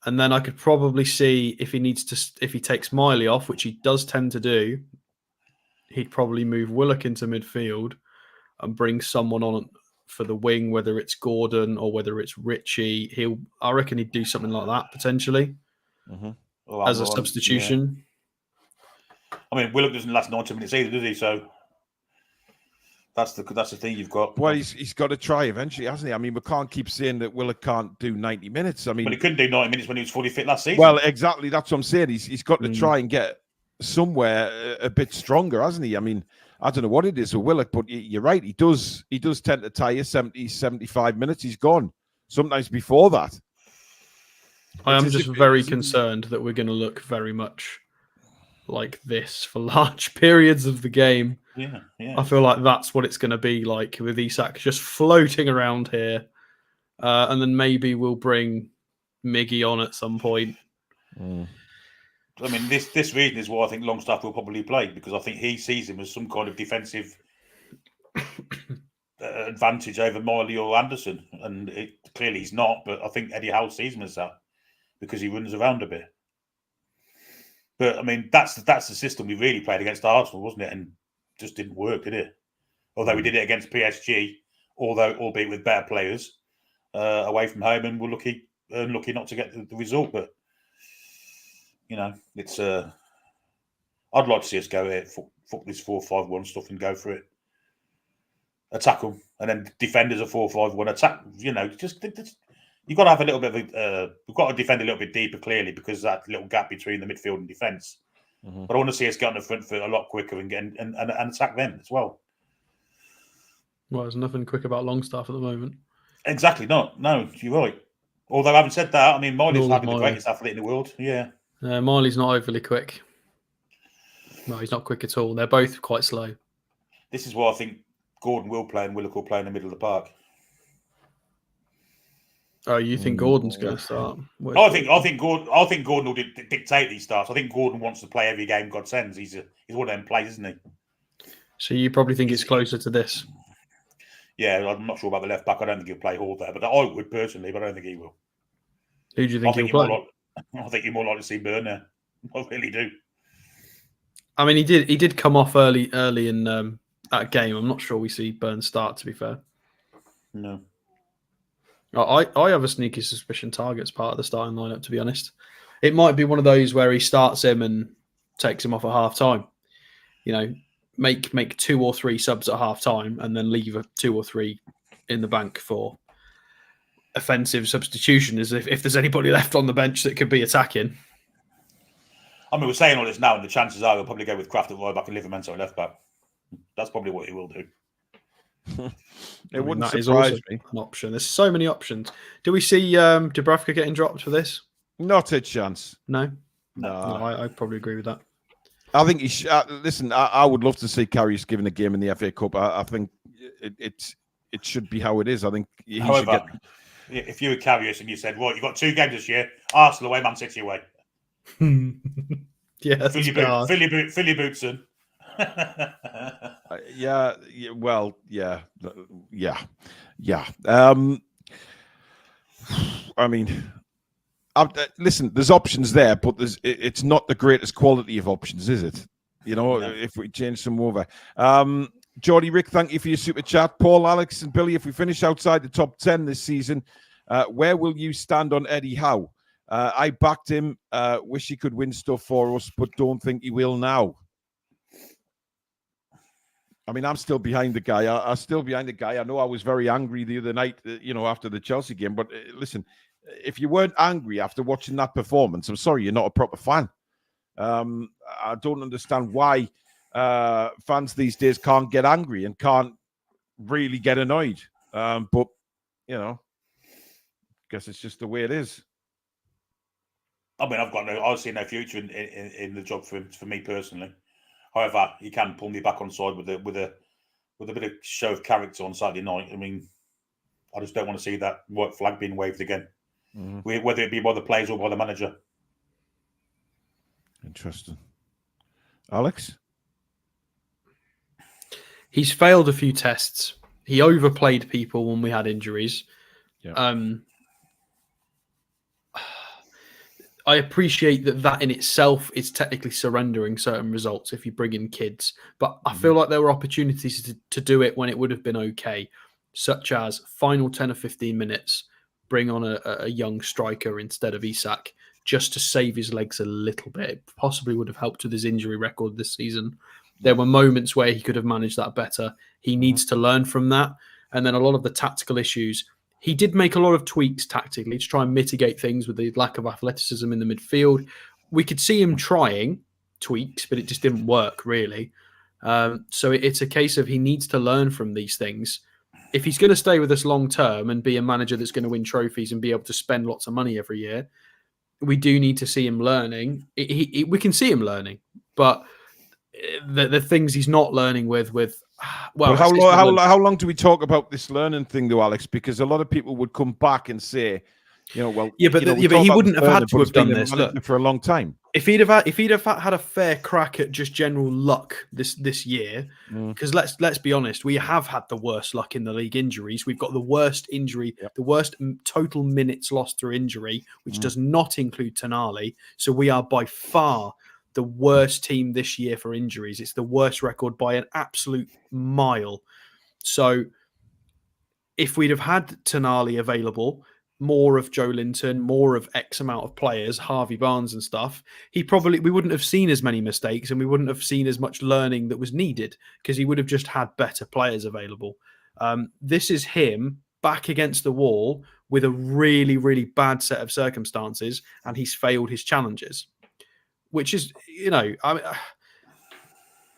and then I could probably see if he takes Miley off, which he does tend to do, he'd probably move Willock into midfield and bring someone on for the wing, whether it's Gordon or whether it's Ritchie. I reckon he'd do something like that potentially as a substitution. Yeah. I mean, Willock doesn't last 90 minutes either, does he? So. That's the thing you've got. Well, he's got to try eventually, hasn't he? I mean, we can't keep saying that Willock can't do 90 minutes. I mean, but he couldn't do 90 minutes when he was fully fit last season. Well, exactly. That's what I'm saying. He's got to try and get somewhere a bit stronger, hasn't he? I mean, I don't know what it is with Willock, but you're right. He does tend to tire 70, 75 minutes. He's gone. Sometimes before that. I am just very concerned that we're going to look very much like this for large periods of the game. Yeah. I feel like that's what it's going to be like with Isak just floating around here. And then maybe we'll bring Miggy on at some point. I mean, this reason is why I think Longstaff will probably play, because I think he sees him as some kind of defensive advantage over Miley or Anderson. And clearly he's not, but I think Eddie Howe sees him as that because he runs around a bit. But, I mean, that's the system we really played against Arsenal, wasn't it? And just didn't work, did it? Although we did it against PSG, albeit with better players away from home, and we're lucky not to get the result. But it's I'd like to see us go here, fuck this 4-5-1 stuff and go for it, attack them, and then defend as a 4-5-1 attack. Just you've got to have a little bit of we've got to defend a little bit deeper, clearly, because that little gap between the midfield and defence. But I want to see us get on the front foot a lot quicker and attack them as well. Well, there's nothing quick about Longstaff at the moment. Exactly not. No, you're right. Although, having said that, I mean, Miley's probably the greatest athlete in the world. Yeah. Miley's not overly quick. No, he's not quick at all. They're both quite slow. This is why I think Gordon will play and Willock will play in the middle of the park. Oh, you think Gordon's going to start? I think Gordon will dictate these starts. I think Gordon wants to play every game God sends. He's one of them players, isn't he? So you probably think it's closer to this? Yeah, I'm not sure about the left back. I don't think he'll play Hall there, but I would personally, but I don't think he will. Who do you think he'll play? I think you're more likely to see Burn there. I really do. I mean, he did come off early in that game. I'm not sure we see Burn start, to be fair. No. I have a sneaky suspicion Target's part of the starting lineup, to be honest. It might be one of those where he starts him and takes him off at half time. Make 2 or 3 subs at half time and then leave 2 or 3 in the bank for offensive substitution, as if there's anybody left on the bench that could be attacking. I mean, we're saying all this now, and the chances are he'll probably go with Kraft at right back and Livramento at left back. That's probably what he will do. It wouldn't that surprise is me. An option. There's so many options. Do we see Dubravka getting dropped for this? Not a chance. No, No. I probably agree with that. I think he listen, I would love to see Karius given a game in the FA Cup. I think it should be how it is. I think he should get... if you were Karius and you said, "Right, you've got 2 games this year: Arsenal away, Man City away." Yeah, fill your boots in. Yeah. I mean, listen, there's options there, but it's not the greatest quality of options, is it? You know, No. If we change some over. Geordie Rick, thank you for your super chat. Paul, Alex, and Billy, if we finish outside the top 10 this season, where will you stand on Eddie Howe? I backed him. Wish he could win stuff for us, but don't think he will now. I mean, I'm still behind the guy. I'm still behind the guy. I know I was very angry the other night, after the Chelsea game. But listen, if you weren't angry after watching that performance, I'm sorry, you're not a proper fan. I don't understand why fans these days can't get angry and can't really get annoyed. But, guess it's just the way it is. I mean, I see no future in the job for me personally. However, he can pull me back on side with a bit of show of character on Saturday night. I mean, I just don't want to see that white flag being waved again, whether it be by the players or by the manager. Interesting. Alex? He's failed a few tests. He overplayed people when we had injuries. Yeah. I appreciate that in itself is technically surrendering certain results if you bring in kids. But I feel like there were opportunities to do it when it would have been okay, such as final 10 or 15 minutes, bring on a young striker instead of Isak, just to save his legs a little bit. It possibly would have helped with his injury record this season. There were moments where he could have managed that better. He needs to learn from that. And then a lot of the tactical issues, he did make a lot of tweaks tactically to try and mitigate things with the lack of athleticism in the midfield. We could see him trying tweaks, but it just didn't work really. So it's a case of he needs to learn from these things. If he's going to stay with us long term and be a manager that's going to win trophies and be able to spend lots of money every year, we do need to see him learning. We can see him learning, but the things he's not learning with well, how long do we talk about this learning thing though, Alex? Because a lot of people would come back and say, but he wouldn't have had to have done this for a long time. If he'd have had a fair crack at just general luck this year, because let's be honest, we have had the worst luck in the league injuries. We've got the worst injury, the worst total minutes lost through injury, which does not include Tonali. So we are by far the worst team this year for injuries. It's the worst record by an absolute mile. So if we'd have had Tonali available, more of Joe Linton, more of X amount of players, Harvey Barnes and stuff, we wouldn't have seen as many mistakes and we wouldn't have seen as much learning that was needed because he would have just had better players available. This is him back against the wall with a really, really bad set of circumstances, and he's failed his challenges. Which is,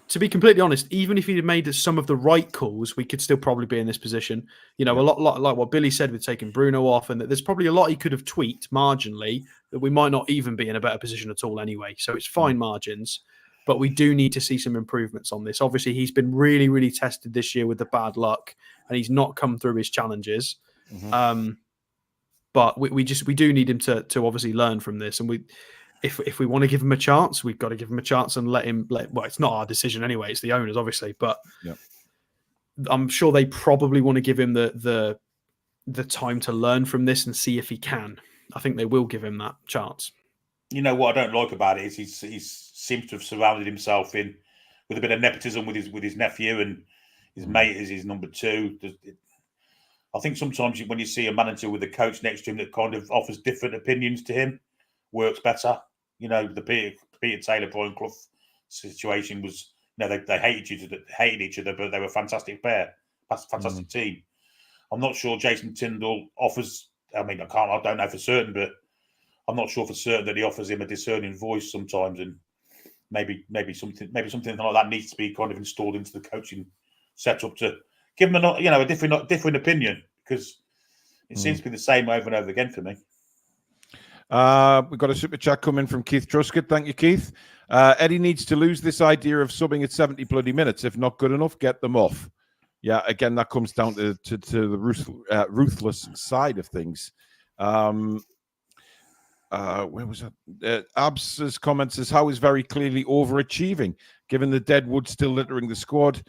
to be completely honest, even if he'd have made some of the right calls, we could still probably be in this position. A lot like what Billy said with taking Bruno off, and that there's probably a lot he could have tweaked marginally that we might not even be in a better position at all anyway. So it's fine margins, but we do need to see some improvements on this. Obviously, he's been really, really tested this year with the bad luck, and he's not come through his challenges. But we do need him to obviously learn from this, and If we want to give him a chance, we've got to give him a chance and let him. Well, it's not our decision anyway; it's the owners, obviously. But I'm sure they probably want to give him the time to learn from this and see if he can. I think they will give him that chance. You know what I don't like about it is he seems to have surrounded himself with a bit of nepotism with his nephew, and his mate is his number 2. I think sometimes when you see a manager with a coach next to him that kind of offers different opinions to him, works better. The Peter Taylor, Brian Clough situation was, they hated each other, but they were a fantastic pair, fantastic team. I'm not sure Jason Tindall offers. I mean, I don't know for certain, but I'm not sure for certain that he offers him a discerning voice sometimes, and maybe something like that needs to be kind of installed into the coaching setup to give him a different opinion, because it seems to be the same over and over again for me. We've got a super chat coming from Keith Truscott. Thank you, Keith. Eddie needs to lose this idea of subbing at 70 bloody minutes. If not good enough, get them off. Yeah, again, that comes down to the ruthless side of things. Where was that? Abs's comment says, Howe is very clearly overachieving, given the deadwood still littering the squad.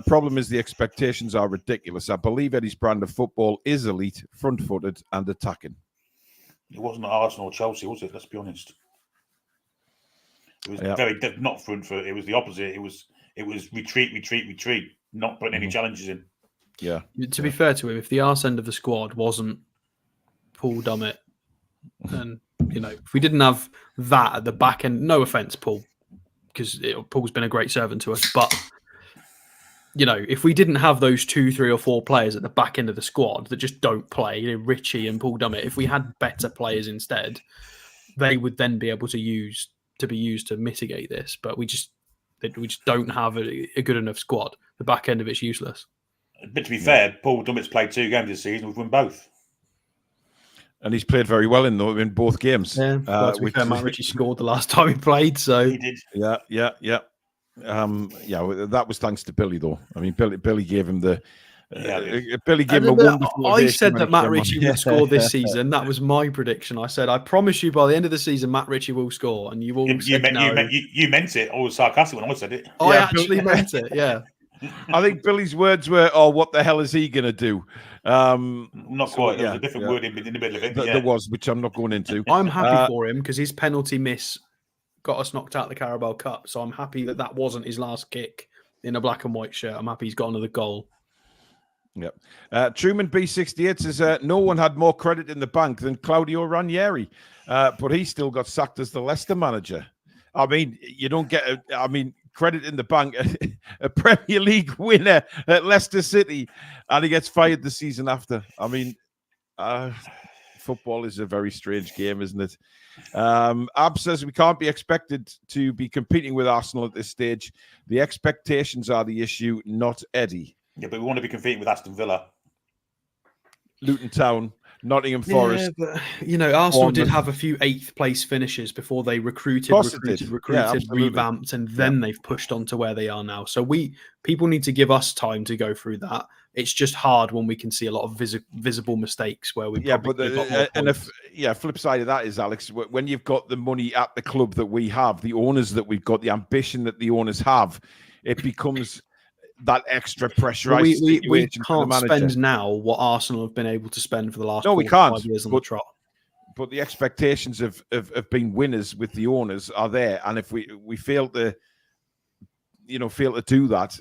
Problem is the expectations are ridiculous. I believe Eddie's brand of football is elite, front-footed and attacking. It wasn't Arsenal or Chelsea, was it? Let's be honest. It was very not front foot. It was the opposite. It was retreat. Not putting any challenges in. Yeah. To be fair to him, if the arse end of the squad wasn't Paul Dummett, and if we didn't have that at the back end, no offense, Paul, because Paul's been a great servant to us, but if we didn't have those 2, 3, or 4 players at the back end of the squad that just don't play, Richie and Paul Dummett, if we had better players instead, they would then be able to be used to mitigate this. But we just don't have a good enough squad. The back end of it's useless. But to be fair, Paul Dummett's played 2 games this season. We've won both. And he's played very well in both games. Yeah, to be fair, Matt Ritchie scored the last time he played. So he did. Yeah. That was thanks to Billy, though. I mean, Billy gave him the. Billy gave him a wonderful. I said that Matt Ritchie would score this season. That was my prediction. I said, I promise you, by the end of the season, Matt Ritchie will score, and you all said no. You meant it. I was sarcastic when I said it. I actually meant it. Yeah. I think Billy's words were, "Oh, what the hell is he going to do?" Not quite. There was a different word in the middle of it. There was, which I'm not going into. I'm happy for him because his penalty miss got us knocked out of the Carabao Cup. So I'm happy that wasn't his last kick in a black and white shirt. I'm happy he's got another goal. Yep. Truman B68 says, no one had more credit in the bank than Claudio Ranieri, but he still got sacked as the Leicester manager. I mean, you don't get, credit in the bank, a Premier League winner at Leicester City, and he gets fired the season after. I mean, football is a very strange game, isn't it? Ab says we can't be expected to be competing with Arsenal at this stage. The expectations are the issue, not Eddie. Yeah, but we want to be competing with Aston Villa, Luton Town, Nottingham Forest. Yeah, but Arsenal did have a few 8th place finishes before they recruited, revamped, and then they've pushed on to where they are now. So people need to give us time to go through that. It's just hard when we can see a lot of visible mistakes where we flip side of that is, Alex, when you've got the money at the club that we have, the owners that we've got, the ambition that the owners have, it becomes that extra pressurized situation. We can't spend now what Arsenal have been able to spend for the last 4 or 5 years on the trot. But the expectations of being winners with the owners are there, and if we fail to do that,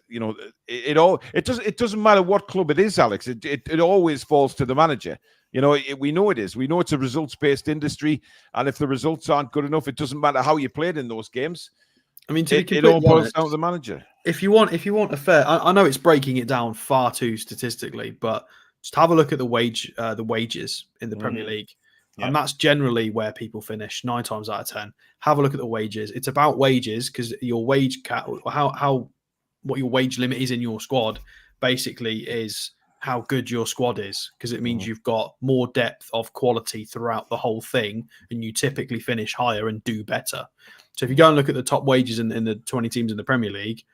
it doesn't matter what club it is, Alex. It always falls to the manager. We know it is. We know it's a results-based industry, and if the results aren't good enough, it doesn't matter how you played in those games. I mean, it all boils down to the manager. If you want a fair, I know it's breaking it down far too statistically, but just have a look at the wages in the Premier League, and that's generally where people finish 9 times out of 10. Have a look at the wages. It's about wages because your wage cap, what your wage limit is in your squad, basically is how good your squad is, because it means you've got more depth of quality throughout the whole thing, and you typically finish higher and do better. So if you go and look at the top wages in the 20 teams in the Premier League,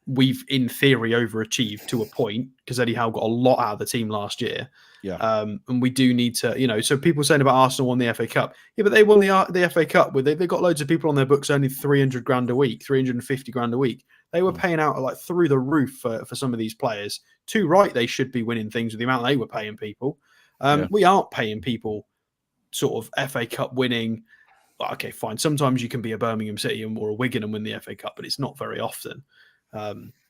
we've in theory overachieved to a point because Eddie Howe got a lot out of the team last year. Yeah. And we do need to, so people saying about Arsenal won the FA Cup. Yeah, but they won the FA Cup with they've got loads of people on their books earning 300 grand a week, 350 grand a week. They were paying out like through the roof for some of these players. Too right, they should be winning things with the amount they were paying people. We aren't paying people sort of FA Cup winning. Okay, fine. Sometimes you can be a Birmingham City or a Wigan and win the FA Cup, but it's not very often.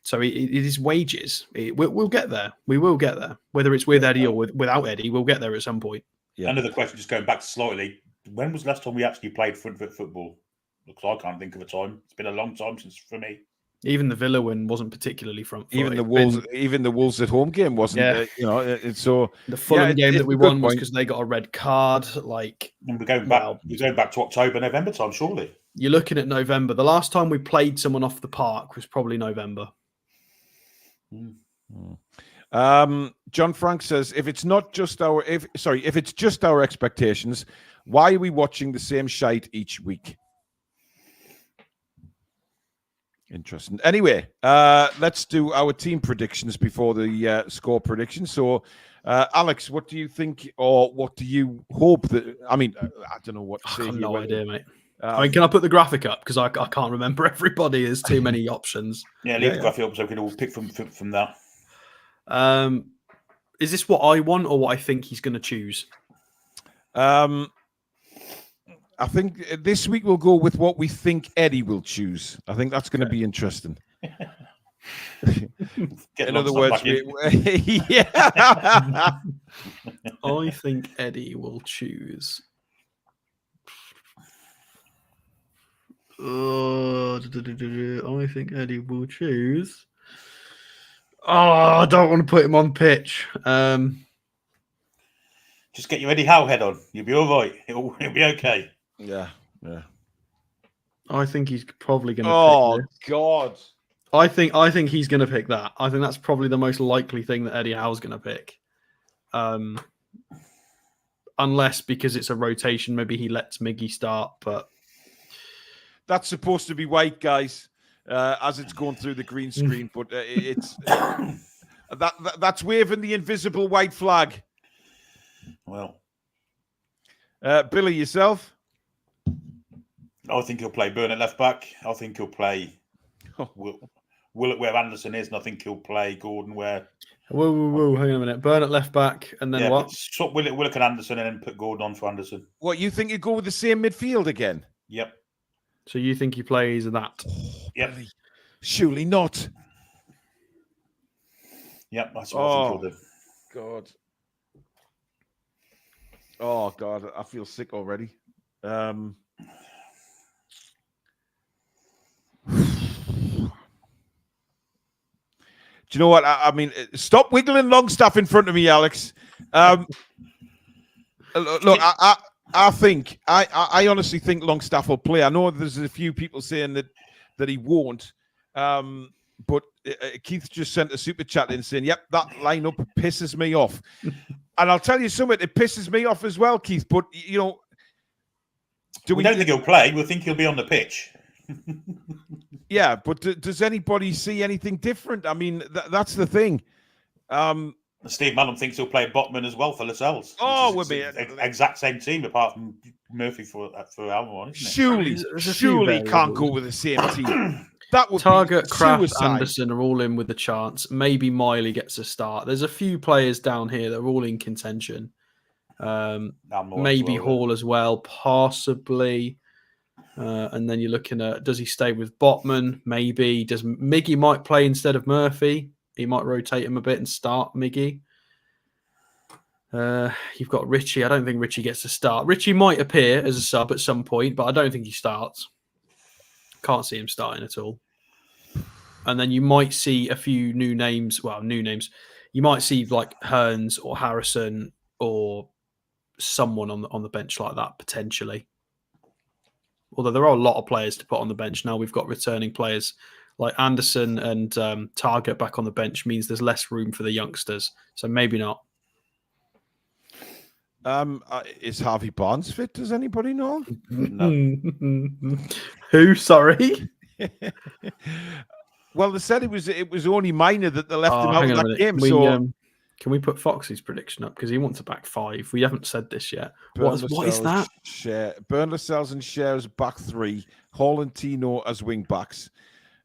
So it is wages. We'll get there. We will get there. Whether it's with Eddie or without Eddie, we'll get there at some point. Yeah. Another question, just going back slightly. When was the last time we actually played front foot football? Because I can't think of a time. It's been a long time since for me. Even the Villa win wasn't particularly front foot. Even the Wolves at home game wasn't. Yeah. So the Fulham game that we won was because they got a red card. And we're going back. We're going back to October, November time, surely. You're looking at November. The last time we played someone off the park was probably November. John Frank says, if it's just our expectations, why are we watching the same shite each week? Interesting. Anyway, let's do our team predictions before the score predictions. So, Alex, what do you think, or what do you hope that? I mean, I don't know what to say. I have no idea, mate. I mean, can I put the graphic up? Because I can't remember everybody. There's too many options. Yeah, leave the graphic up so we can all pick from that. Is this what I want or what I think he's going to choose? I think this week we'll go with what we think Eddie will choose. I think that's going to be interesting. In other words, yeah. I think Eddie will choose. I think Eddie will choose. Oh, I don't want to put him on pitch. Just get your Eddie Howe head on. You'll be all right. It'll be okay. Yeah. I think he's probably going to. Oh pick this. God! I think he's going to pick that. I think that's probably the most likely thing that Eddie Howe's going to pick. Unless because it's a rotation, maybe he lets Miggy start. But that's supposed to be white, guys, as it's going through the green screen. But it's that's waving the invisible white flag. Well, Billy, yourself? I think he'll play Burn at left back. I think he'll play Willock where Anderson is, and I think he'll play Gordon where. Whoa, hang on a minute. Burn at left back, and then what? Swap Willock and Anderson, and then put Gordon on for Anderson. What, you think you go with the same midfield again? Yep. So you think he plays that? Yep. Billy. Surely not. Yep, that's what I think he'll do. God. Oh God, I feel sick already. Do you know what? I mean, stop wiggling Longstaff in front of me, Alex. Look, I honestly think Longstaff will play. I know there's a few people saying that he won't, but Keith just sent a super chat in saying, "Yep, that lineup pisses me off." And I'll tell you something, it pisses me off as well, Keith. But you know, we don't think he'll play. We think he'll be on the pitch. Yeah, but does anybody see anything different? I mean, that's the thing. Steve Mallon thinks he'll play Botman as well for Lascelles. Oh, we'll be exact same team apart from Murphy for Almiron, isn't it? Surely can't go with the same team. That would Target, be Kraft, suicide. Anderson are all in with a chance. Maybe Miley gets a start. There's a few players down here that are all in contention. Maybe Hall as well, possibly. And then you're looking at, does he stay with Botman? Maybe. Does Miggy might play instead of Murphy? He might rotate him a bit and start Miggy. You've got Richie. I don't think Richie gets to start. Richie might appear as a sub at some point, but I don't think he starts. Can't see him starting at all. And then you might see a few new names. Well, new names. You might see like Hearns or Harrison or someone on the bench like that potentially. Although there are a lot of players to put on the bench now. We've got returning players like Anderson and Target back on the bench means there's less room for the youngsters. So maybe not. Is Harvey Barnes fit? Does anybody know? No. Who? Sorry. Well, they said it was only minor that they left him out of that game. Can we put Foxy's prediction up because he wants a back five? We haven't said this yet. What is that? Burn, Lascelles and Cher as back three. Hall and Tino as wing backs.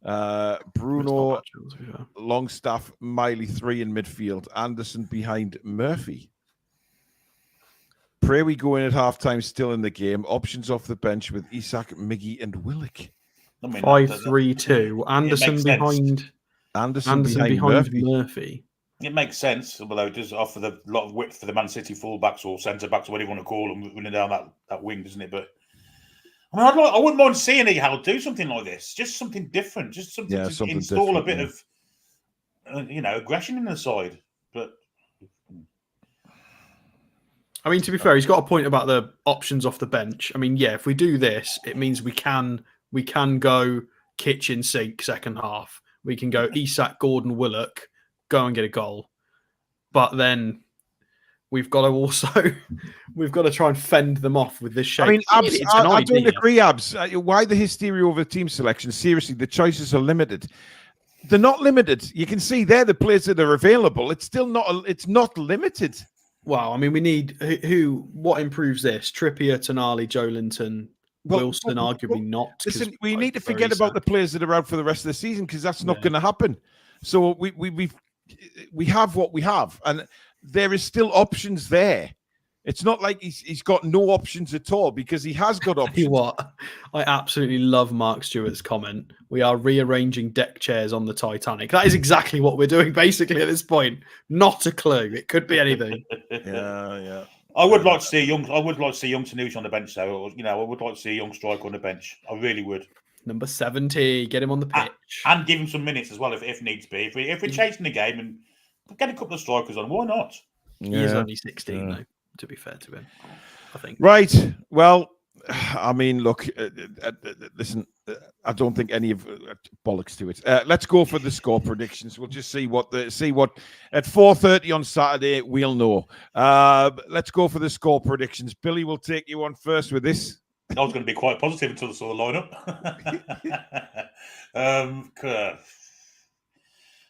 Bruno, Longstaff, Miley three in midfield. Anderson behind Murphy. Pray we go in at halftime still in the game. Options off the bench with Isak, Miggy, and Willock. 5-3-2. Anderson behind. Anderson behind Murphy. It makes sense, although it does offer a lot of width for the Man City fullbacks or centre backs, or whatever you want to call them, running down that wing, doesn't it? But I mean, I wouldn't mind seeing Eddie do something like this, just something different, just something to install a bit of, aggression in the side. But I mean, to be fair, he's got a point about the options off the bench. I mean, yeah, if we do this, it means we can go kitchen sink second half. We can go Isak, Gordon, Willock, go and get a goal. but then we've got to try and fend them off with this shape. I mean, Abs, It's an I don't idea. agree, Abs. Why the hysteria over team selection? Seriously, the choices are limited. They're not limited. You can see they're the players that are available. It's still not. It's not limited. Well, I mean, we need what improves this? Trippier, Tonali, Joelinton, Wilson, arguably not. Listen, we need to forget about the players that are out for the rest of the season because that's not going to happen. So we have what we have, and there is still options there. It's not like he's got no options at all because he has got options. Tell you what, I absolutely love Mark Stewart's comment. We are rearranging deck chairs on the Titanic. That is exactly what we're doing basically at this point. Not a clue. It could be anything. Yeah. I would like to see young Tanucci on the bench, though. I would like to see a young striker on the bench. I really would. Number 70, get him on the pitch, and give him some minutes as well if needs be. If we're chasing the game and get a couple of strikers on, why not? He is only 16, though. To be fair to him, I think. Right. Well, I mean, look, listen, I don't think any of bollocks to it. Let's go for the score predictions. We'll just see what at 4:30 on Saturday we'll know. Let's go for the score predictions. Billy will take you on first with this. I was going to be quite positive until I saw the lineup.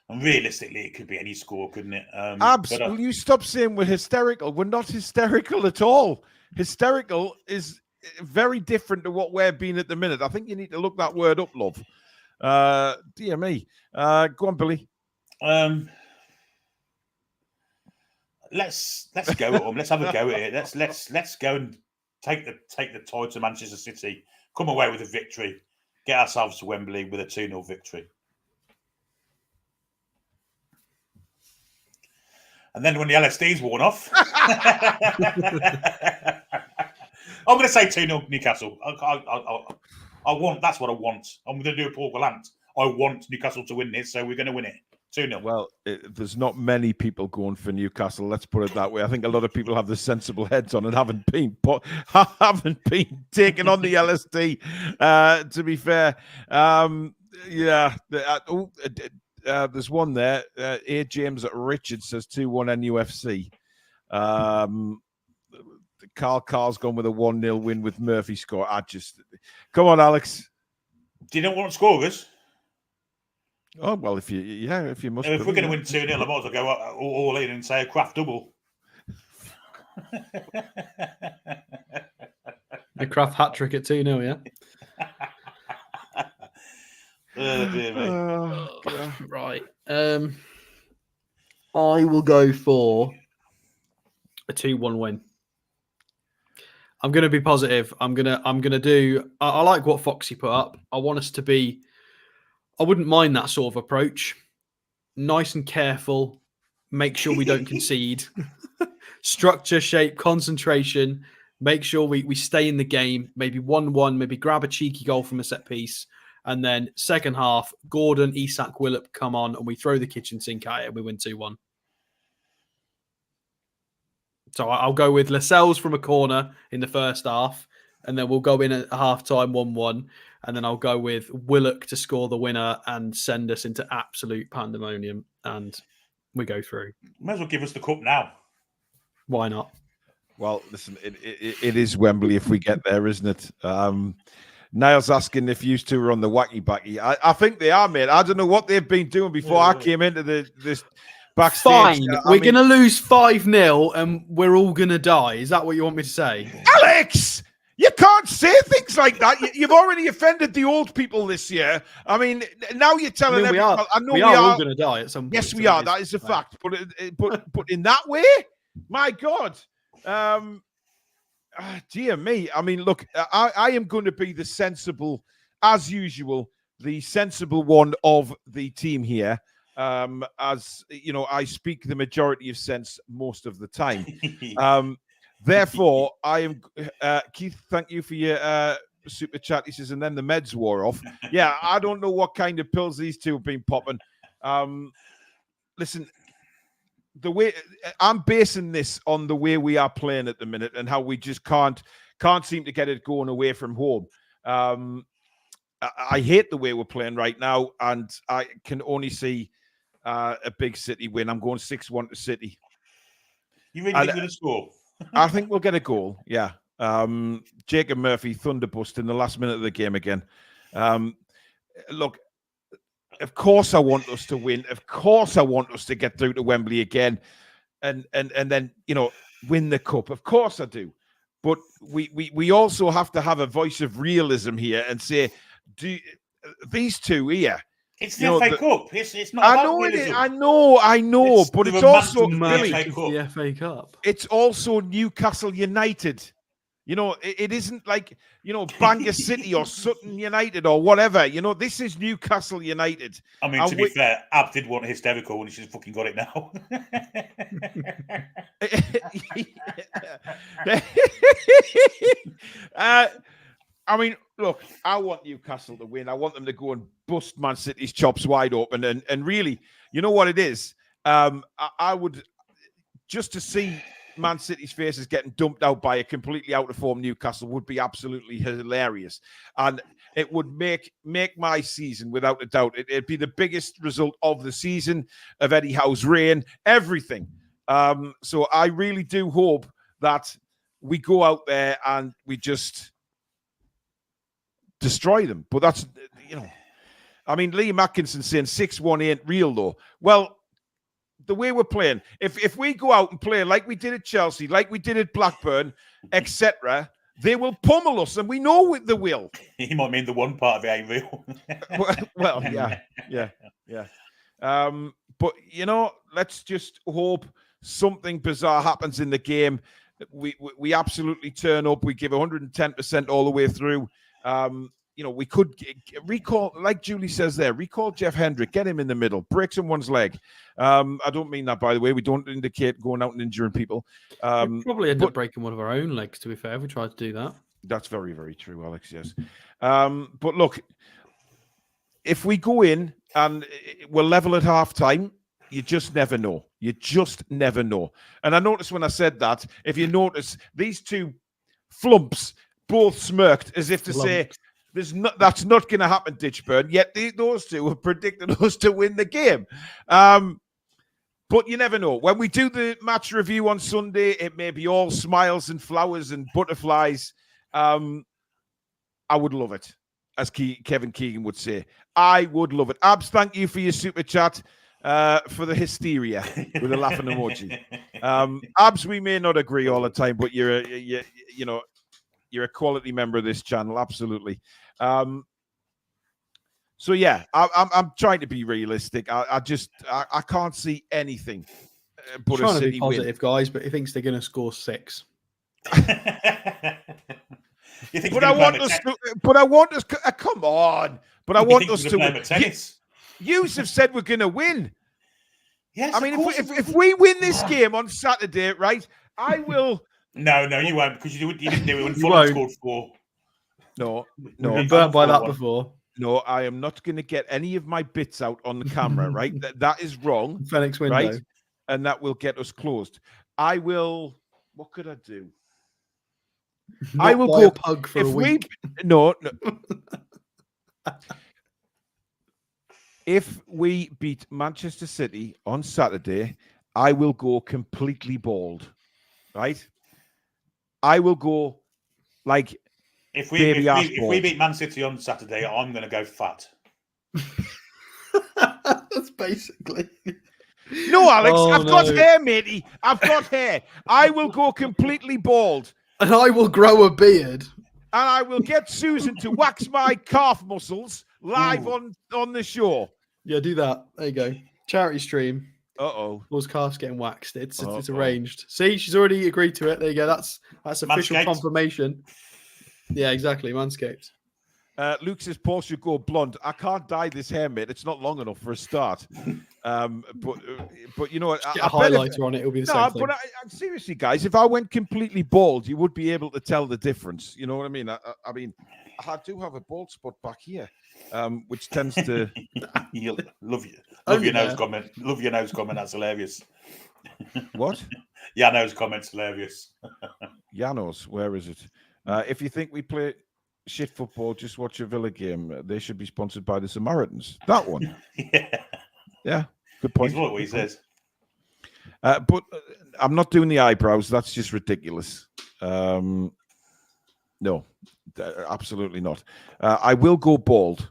And realistically, it could be any score, couldn't it? Abs, will you stop saying we're hysterical? We're not hysterical at all. Hysterical is very different to what we're being at the minute. I think you need to look that word up, love. Dear me. Go on, Billy. Let's go at them. Let's have a go at it. Let's go and take the tie to Manchester City. Come away with a victory. Get ourselves to Wembley with a 2-0 victory. And then when the LSD's worn off, I'm going to say 2-0 Newcastle. I want. That's what I want. I'm going to do a Paul Gallant. I want Newcastle to win this, so we're going to win it. 2-0. Well, there's not many people going for Newcastle. Let's put it that way. I think a lot of people have the sensible heads on and haven't been taken on the LSD. To be fair, there's one there. A. James Richard says 2-1 NUFC. Carl's gone with a 1-0 win with Murphy score. Come on, Alex. Do you know what scorers? Oh well, if you must. If we're going to win 2-0, I might as well go all in and say a Kraft double. A Kraft hat trick at 2-0, yeah. Oh, dear me. Right. I will go for a 2-1 win. I'm going to be positive. I'm gonna do. I like what Foxy put up. I want us to be. I wouldn't mind that sort of approach. Nice and careful. Make sure we don't concede. Structure, shape, concentration. Make sure we stay in the game. Maybe 1-1. Maybe grab a cheeky goal from a set piece. And then second half, Gordon, Isak, Willop come on, and we throw the kitchen sink at it, and we win 2-1. So I'll go with Lascelles from a corner in the first half, and then we'll go in at half-time 1-1, and then I'll go with Willock to score the winner and send us into absolute pandemonium, and we go through. Might as well give us the cup now. Why not? Well, listen, it is Wembley if we get there, isn't it? Niall's asking if you two are on the wacky backy. I think they are, mate. I don't know what they've been doing before I came into this backstage. Fine. We're going to lose 5-0 and we're all going to die. Is that what you want me to say? Alex, you can't say things like that. You've already offended the old people this year. I mean, now you're telling them. We are all going to die at some point. Yes, we are. That is a fact. But in that way, my God. Dear me. I mean, look, I am going to be the sensible, as usual, the sensible one of the team here. As you know, I speak the majority of sense most of the time. Therefore, I am Keith. Thank you for your super chat. He says, and then the meds wore off. Yeah, I don't know what kind of pills these two have been popping. Listen, the way I'm basing this on the way we are playing at the minute and how we just can't seem to get it going away from home. I hate the way we're playing right now, and I can only see a big City win. I'm going 6-1 to City. You really think we're going to score? I think we'll get a goal. Yeah. Jacob Murphy thunderbust in the last minute of the game again. Look, of course I want us to win. Of course I want us to get through to Wembley again, and then win the cup. Of course I do. But we also have to have a voice of realism here and say, these two here. It's the FA Cup. It's not about realism. I know, but it's also Billy, the FA Cup. It's also Newcastle United. It isn't like, Bangor City or Sutton United or whatever. This is Newcastle United. I mean, to be fair, Ab did want hysterical when she's fucking got it now. I mean, look, I want Newcastle to win. I want them to go and bust Man City's chops wide open. And really, you know what it is? I would, just to see Man City's faces getting dumped out by a completely out of form Newcastle would be absolutely hilarious, and it would make my season without a doubt. It'd be the biggest result of the season, of Eddie Howe's reign, everything. So I really do hope that we go out there and we just destroy them. But that's, I mean, Liam Atkinson saying 6-1 ain't real though. Well, the way we're playing, if we go out and play like we did at Chelsea, like we did at Blackburn, etc., they will pummel us, and we know they will. You might mean the one part of it ain't real. well, yeah. But let's just hope something bizarre happens in the game. We absolutely turn up. We give 110% all the way through. We could recall, like Julie says there, recall Jeff Hendrick, get him in the middle, break someone's leg. I don't mean that, by the way. We don't indicate going out and injuring people. We'd probably end up breaking one of our own legs, to be fair, if we tried to do that. That's very, very true, Alex, yes. But look, if we go in and we're level at half-time, you just never know. You just never know. And I noticed when I said that, if you notice, these two flumps both smirked as if to say, that's not going to happen, Ditchburn. Yet those two have predicted us to win the game. But you never know. When we do the match review on Sunday, it may be all smiles and flowers and butterflies. I would love it, as Kevin Keegan would say. I would love it. Abs, thank you for your super chat, for the hysteria with a laughing emoji. Abs, we may not agree all the time, but you're a quality member of this channel, absolutely. So yeah, I'm trying to be realistic. I can't see anything but trying a City to be positive, win. guys. But he thinks they're going to score 6. But I want us to. Come on! But I want us to win. Yous have said we're going to win. Yes, I mean, if we win this game on Saturday, right? I will. No, you won't, because you didn't do it when Fulham scored 4. No. We've been burnt by that before. No, I am not going to get any of my bits out on the camera, right? That is wrong. Phoenix window. Right? And that will get us closed. I will. What could I do? I will go. A pug for a week. No. If we beat Manchester City on Saturday, I will go completely bald. Right? I will go like if we beat Man City on Saturday, I'm going to go fat. That's basically. No, Alex, I've got hair, matey. I've got hair. I will go completely bald. And I will grow a beard. And I will get Susan to wax my calf muscles live on the show. Yeah, do that. There you go. Charity stream. Those calves getting waxed. It's arranged. See, she's already agreed to it. There you go. That's official confirmation. Yeah, exactly. Manscaped. Luke says Paul should go blonde. I can't dye this hair, mate. It's not long enough for a start. But you know what? Get a highlighter on it. It'll be the same thing. But seriously, guys, if I went completely bald, you would be able to tell the difference. You know what I mean? I mean, I do have a bald spot back here, which tends to. Love your nose comment. Love your nose comment. That's hilarious. What? Jano's comment's hilarious. Jano's, where is it? If you think we play shit football, just watch a Villa game. They should be sponsored by the Samaritans. That one. Yeah. Good point. He's what he says. But I'm not doing the eyebrows. That's just ridiculous. No, absolutely not. I will go bald,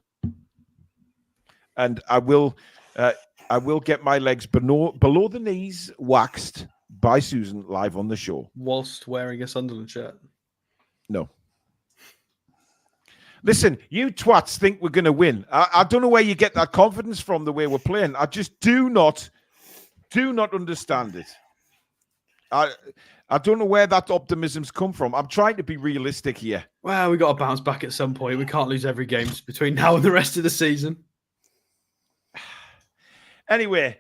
and I will get my legs below the knees waxed by Susan live on the show whilst wearing a Sunderland shirt. No. Listen, you twats think we're going to win. I don't know where you get that confidence from, the way we're playing. I just do not understand it. I don't know where that optimism's come from. I'm trying to be realistic here. Well, we got to bounce back at some point. We can't lose every game between now and the rest of the season. Anyway,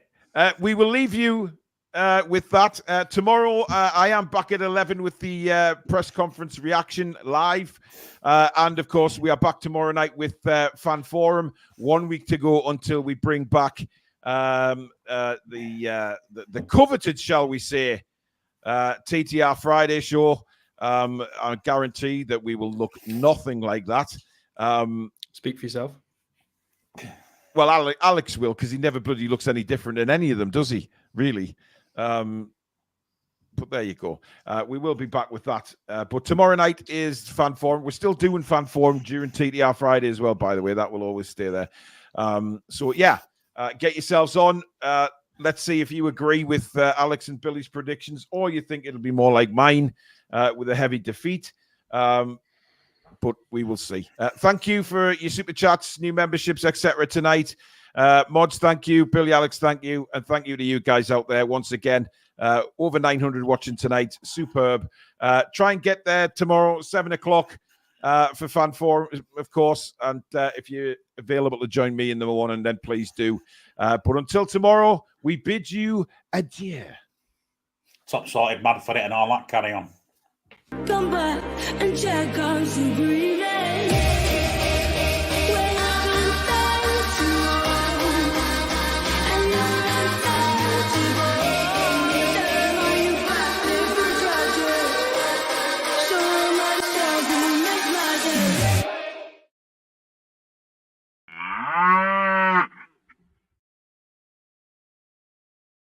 we will leave you with that. Tomorrow, I am back at 11 with the press conference reaction live. And, of course, we are back tomorrow night with Fan Forum. 1 week to go until we bring back the coveted, shall we say, TTR Friday show. I guarantee that we will look nothing like that. Speak for yourself. Well, Alex will, because he never bloody looks any different in any of them, does he? Really? But there you go. We will be back with that. But tomorrow night is Fan Forum. We're still doing Fan Forum during TTR Friday as well, by the way. That will always stay there. So, yeah, get yourselves on. Let's see if you agree with Alex and Billy's predictions, or you think it'll be more like mine with a heavy defeat. But we will see. Thank you for your super chats, new memberships, etc. tonight. Mods, thank you. Billy, Alex, thank you. And thank you to you guys out there once again. Over 900 watching tonight. Superb. Try and get there tomorrow, 7 o'clock for Fan Forum, of course. And if you're available to join me in the morning, then please do. But until tomorrow, we bid you adieu. Top sorted, mad for it and all that. Carry on. Come back and check out some green.